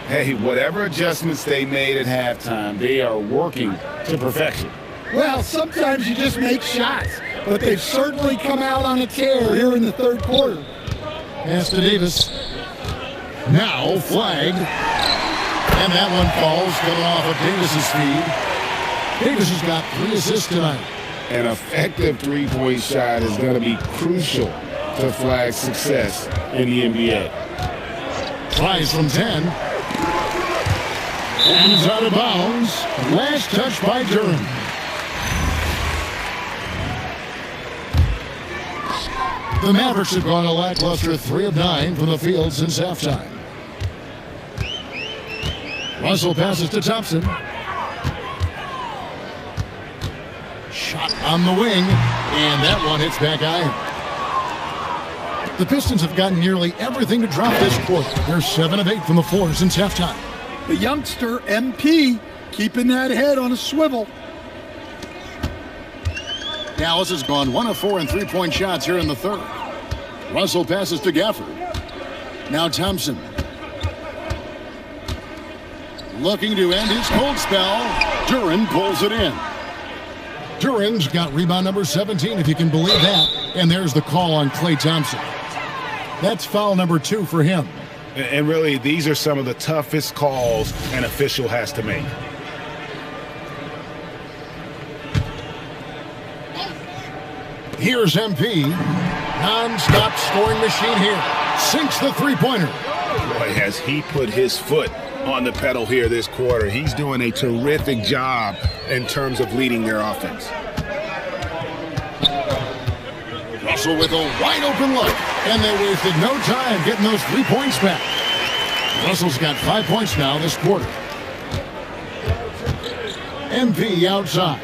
Hey, whatever adjustments they made at halftime, they are working to perfection. Well, sometimes you just make shots, but they've certainly come out on a tear here in the third quarter. Pass to Davis. Now flagged. And that one falls, coming off of Davis's feed. Davis has got 3 assists tonight. An effective three-point shot is going to be crucial to flag success in the NBA. Tries from 10. And is out of bounds. Last touch by Duren. The Mavericks have gone a lackluster 3 of 9 from the field since halftime. Russell passes to Thompson. Shot on the wing, and that one hits back iron. The Pistons have gotten nearly everything to drop this quarter. They're 7 of 8 from the floor since halftime. The youngster, MP, keeping that head on a swivel. Dallas has gone 1 of 4 in three-point shots here in the third. Russell passes to Gafford. Now Thompson. Looking to end his cold spell. Duren pulls it in. Duren's got rebound number 17, if you can believe that. And there's the call on Klay Thompson. That's foul number 2 for him. And really, these are some of the toughest calls an official has to make. Here's MP. Non-stop scoring machine here. Sinks the three-pointer. Boy, has he put his foot on the pedal here this quarter. He's doing a terrific job in terms of leading their offense. Russell with a wide-open look. And they wasted no time getting those 3 points back. Russell's got 5 points now this quarter. MP outside.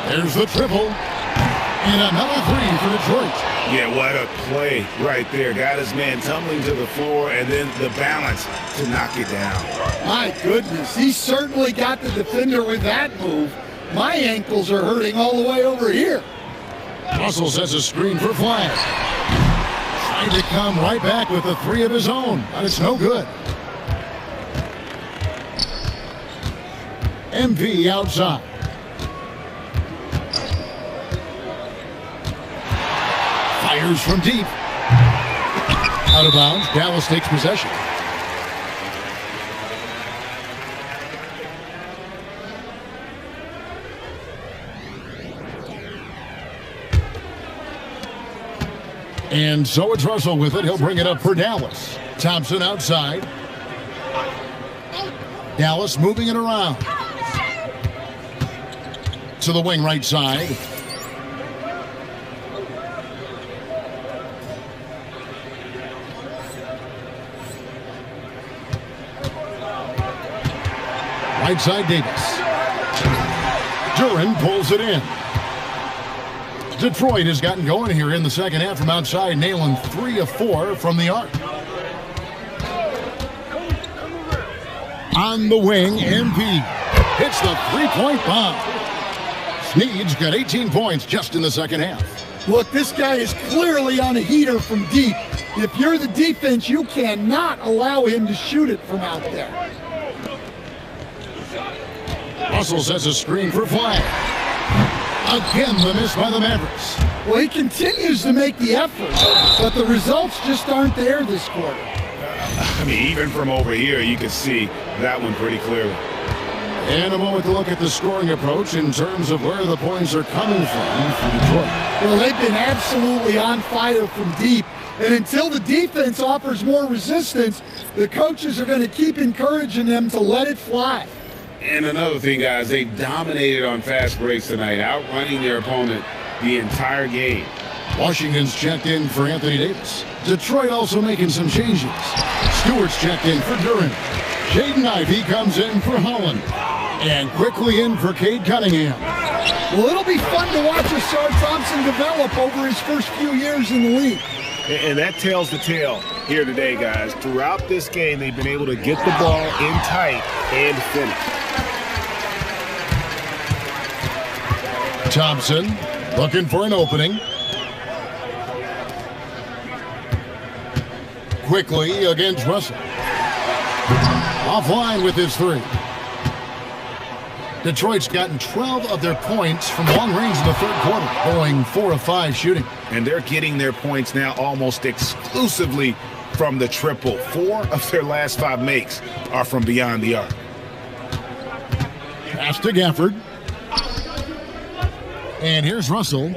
There's the triple. And another 3 for Detroit. Yeah, what a play right there. Got his man tumbling to the floor and then the balance to knock it down. My goodness, he certainly got the defender with that move. My ankles are hurting all the way over here. Russell sets a screen for Flash. Trying to come right back with a 3 of his own, but it's no good. MP outside. Fires from deep. Out of bounds. Dallas takes possession. And so it's Russell with it. He'll bring it up for Dallas. Thompson outside. Dallas moving it around. To the wing right side. Right side Davis. Duran pulls it in. Detroit has gotten going here in the second half from outside, nailing 3 of 4 from the arc. On the wing, MP hits the three-point bomb. Sneed's got 18 points just in the second half. Look, this guy is clearly on a heater from deep. If you're the defense, you cannot allow him to shoot it from out there. Russell sets a screen for Flag. Again, the miss by the Mavericks. Well, he continues to make the effort, but the results just aren't there this quarter. I mean, even from over here, you can see that one pretty clearly. And a moment to look at the scoring approach in terms of where the points are coming from Detroit. Well, they've been absolutely on fire from deep. And until the defense offers more resistance, the coaches are going to keep encouraging them to let it fly. And another thing, guys, they dominated on fast breaks tonight, outrunning their opponent the entire game. Washington's checked in for Anthony Davis. Detroit also making some changes. Stewart's checked in for Duran. Jaden Ivey comes in for Holland. And quickly in for Cade Cunningham. Well, it'll be fun to watch Asar Thompson develop over his first few years in the league. And that tells the tale here today, guys. Throughout this game, they've been able to get the ball in tight and finish. Thompson looking for an opening. Quickly against Russell. Offline with his 3. Detroit's gotten 12 of their points from long range in the third quarter, going 4 of 5 shooting. And they're getting their points now almost exclusively from the triple. 4 of their last 5 makes are from beyond the arc. Pass to Gafford. And here's Russell.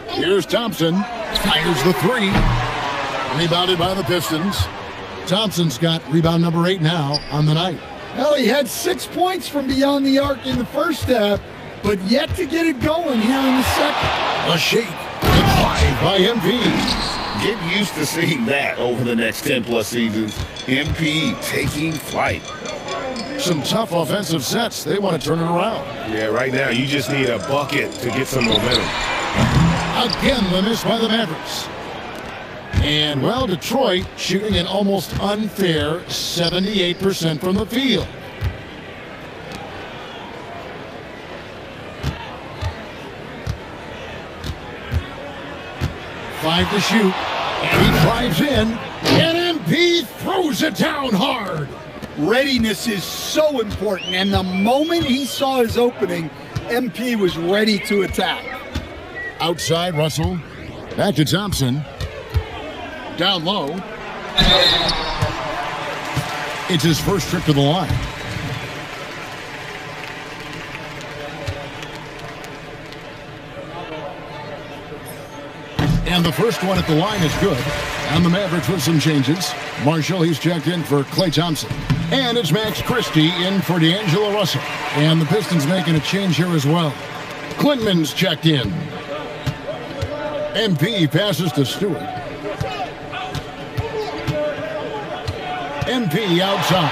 Here's Thompson. Fires the 3. Rebounded by the Pistons. Thompson's got rebound number 8 now on the night. Well, he had 6 points from beyond the arc in the first half, but yet to get it going here in the second. A shake. Good 5 by MP. Get used to seeing that over the next 10+ seasons. MP taking flight. Some tough offensive sets. They want to turn it around. Yeah, right now you just need a bucket to get some momentum. Again, the miss by the Mavericks. And, well, Detroit shooting an almost unfair 78% from the field. Five to shoot. And he drives in. And MP throws it down hard. Readiness is so important, and the moment he saw his opening, MP was ready to attack. Outside, Russell. Back to Thompson. Down low. It's his first trip to the line. And the first one at the line is good. And the Mavericks with some changes. Marshall, he's checked in for Klay Thompson. And it's Max Christie in for D'Angelo Russell. And the Pistons making a change here as well. Quinman's checked in. MP passes to Stewart. MP outside.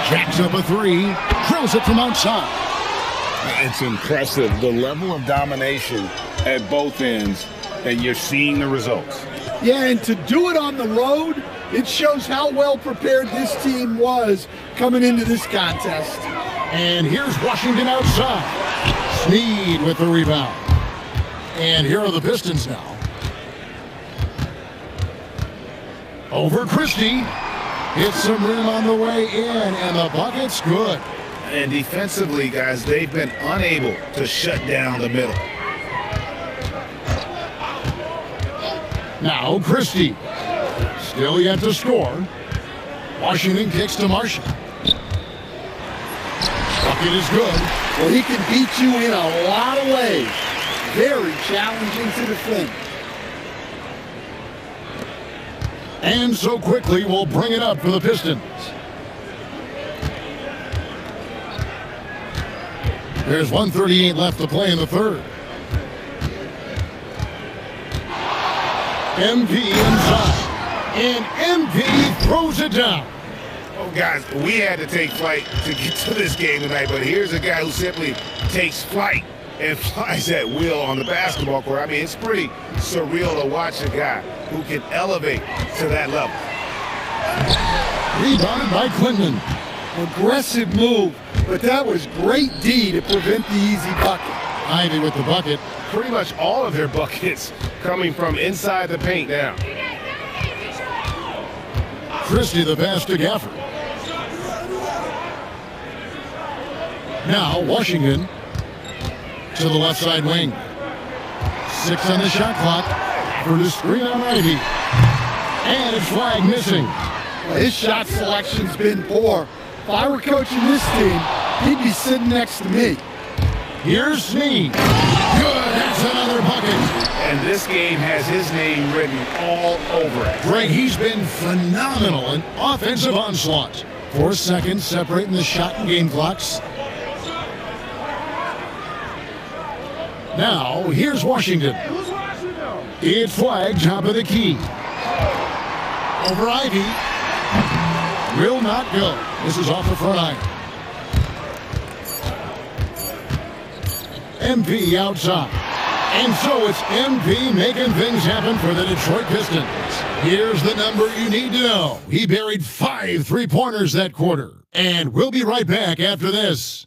Jacks up a 3. Drills it from outside. It's impressive, the level of domination at both ends, and you're seeing the results. Yeah, and to do it on the road, it shows how well prepared this team was coming into this contest. And here's Washington outside. Sneed with the rebound. And here are the Pistons now. Over Christie. Hits some rim on the way in, and the bucket's good. And defensively, guys, they've been unable to shut down the middle. Now Christie. Still yet to score. Washington kicks to Marshall. Bucket is good. Well, he can beat you in a lot of ways. Very challenging to defend. And so quickly we'll bring it up for the Pistons. There's 1:38 left to play in the third. MP inside, and MP throws it down. Oh, guys, we had to take flight to get to this game tonight, but here's a guy who simply takes flight and flies at will on the basketball court. I mean, it's pretty surreal to watch a guy who can elevate to that level. Rebounded by Clinton. Aggressive move, but that was great D to prevent the easy bucket. Ivy with the bucket. Pretty much all of their buckets coming from inside the paint now. Christie the pass to Gafford. Now Washington to the left side wing. 6 on the shot clock for the screen on Ivy. And it's flag missing. Well, his shot selection's been poor. If I were coaching this team, he'd be sitting next to me. Here's Snead. Good, that's another bucket. And this game has his name written all over it. Greg, he's been phenomenal in offensive onslaught. 4 seconds separating the shot and game clocks. Now, here's Washington. It's flag, top of the key. Over Ivy. Will not go. This is off the front iron. MP outside. And so it's MP making things happen for the Detroit Pistons. Here's the number you need to know. He buried 5 3-pointers that quarter. And we'll be right back after this.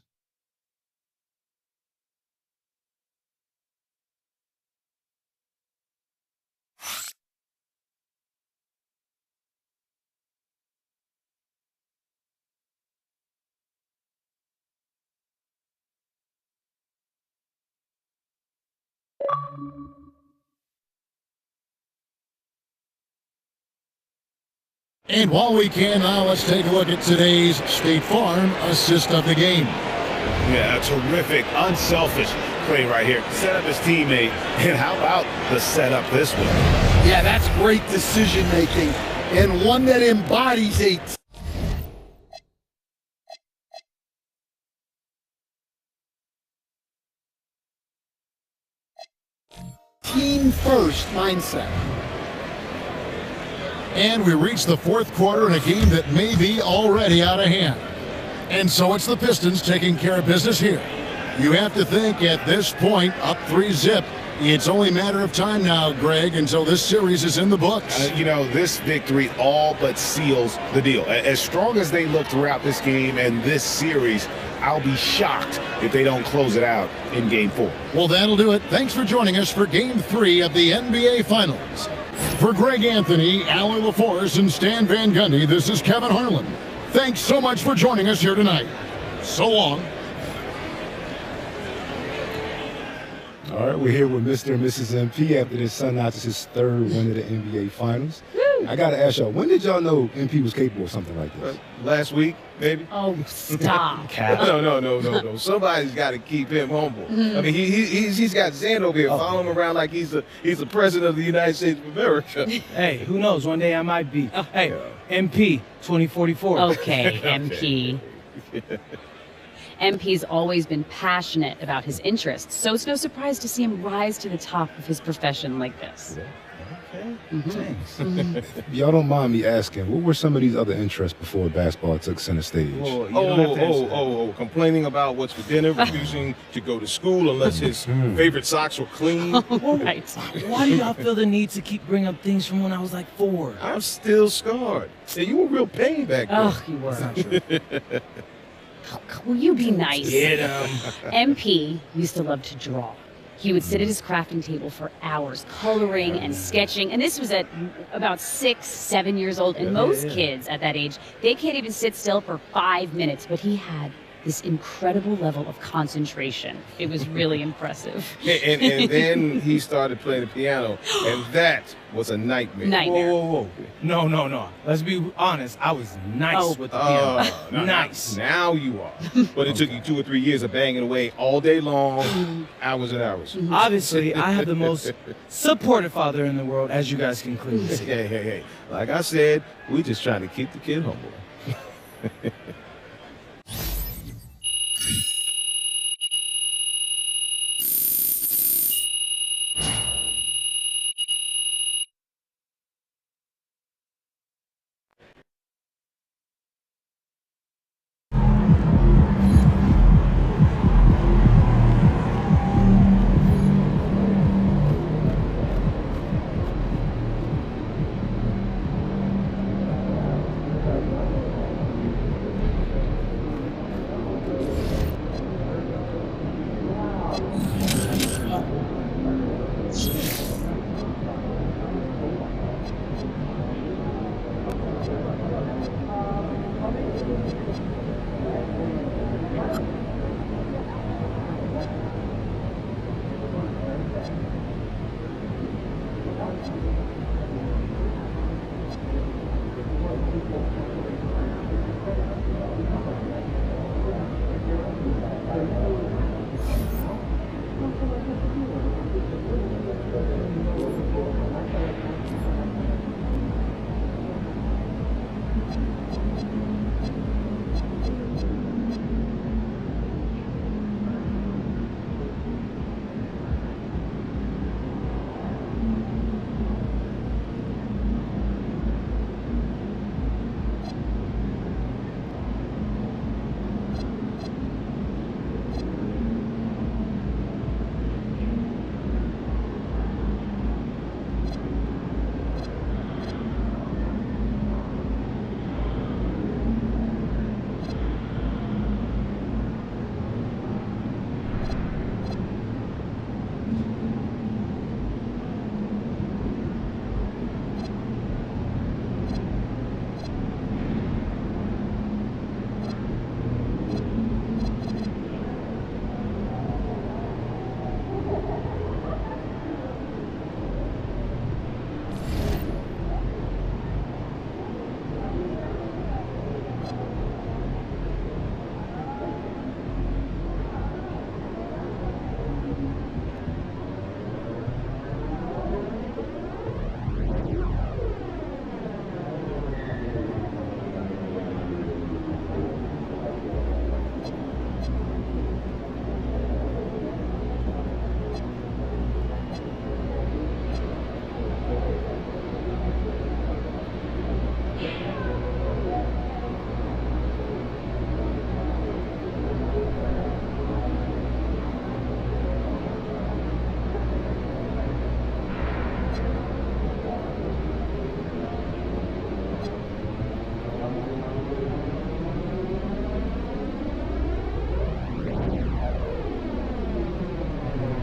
And while we can now, let's take a look at today's State Farm assist of the game. Yeah, a terrific, unselfish play right here. Set up his teammate, and how about the setup this way? Yeah, that's great decision making, and one that embodies a team-first mindset. And we reach the fourth quarter in a game that may be already out of hand. And so it's the Pistons taking care of business here. You have to think at this point, up 3-zip, it's only a matter of time now, Greg, until this series is in the books. You know, this victory all but seals the deal. As strong as they look throughout this game and this series, I'll be shocked if they don't close it out in Game 4. Well, that'll do it. Thanks for joining us for Game 3 of the NBA Finals. For Greg Anthony, Alan LaForce, and Stan Van Gundy, this is Kevin Harlan. Thanks so much for joining us here tonight. So long. All right, we're here with Mr. and Mrs. MP after this son notches his 3rd win of the NBA Finals. I got to ask y'all, when did y'all know MP was capable of something like this? Last week, maybe. Oh, stop. No. Somebody's got to keep him humble. I mean, he's got Zan over here following him around like he's the president of the United States of America. Hey, who knows? One day I might be. Hey, MP 2044. Okay, MP. MP's always been passionate about his interests, so it's no surprise to see him rise to the top of his profession like this. Okay, thanks. Y'all don't mind me asking, what were some of these other interests before basketball took center stage? Well, complaining about what's for dinner, refusing to go to school unless his favorite socks were clean. Right. Why do y'all feel the need to keep bringing up things from when I was like 4? I'm still scarred. Hey, you were real pain back then. Oh, you were. Will you be nice? Get him. MP used to love to draw. He would sit at his crafting table for hours, coloring and sketching. And this was at about 6, 7 years old. And most kids at that age, they can't even sit still for 5 minutes. But he had this incredible level of concentration. It was really impressive. And then he started playing the piano, and that was a nightmare. Nightmare. Whoa. No. Let's be honest. I was nice with the piano. Nice. Now you are. But it took you 2 or 3 years of banging away all day long, hours and hours. Obviously, I have the most supportive father in the world, as you guys can clearly see. Hey. Like I said, we just trying to keep the kid humble.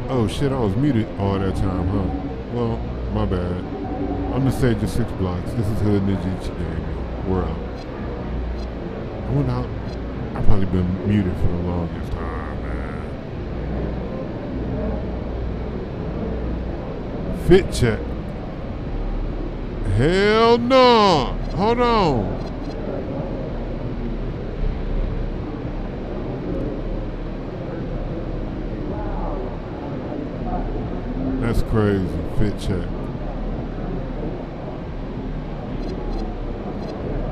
Oh shit, I was muted all that time, huh? Well, my bad. I'm the Sage of 6 Blocks. This is Hood Ninja Gaming. We're out. I went out. I've probably been muted for the longest time, man. Fit check. Hell no! Hold on. That's crazy. Fit check.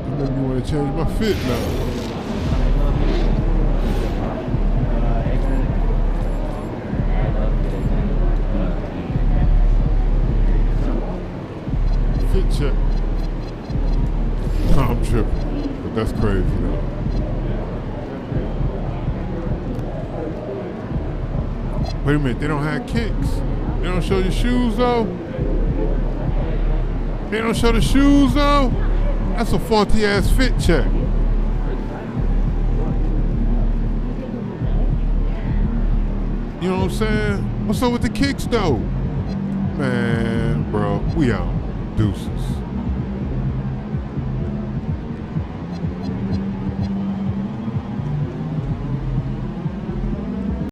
You make me want to change my fit now. Fit check. No, I'm tripping. But that's crazy though. Wait a minute, they don't have kicks. They don't show your shoes though? They don't show the shoes though? That's a faulty ass fit check. You know what I'm saying? What's up with the kicks though? Man, bro, we out. Deuces.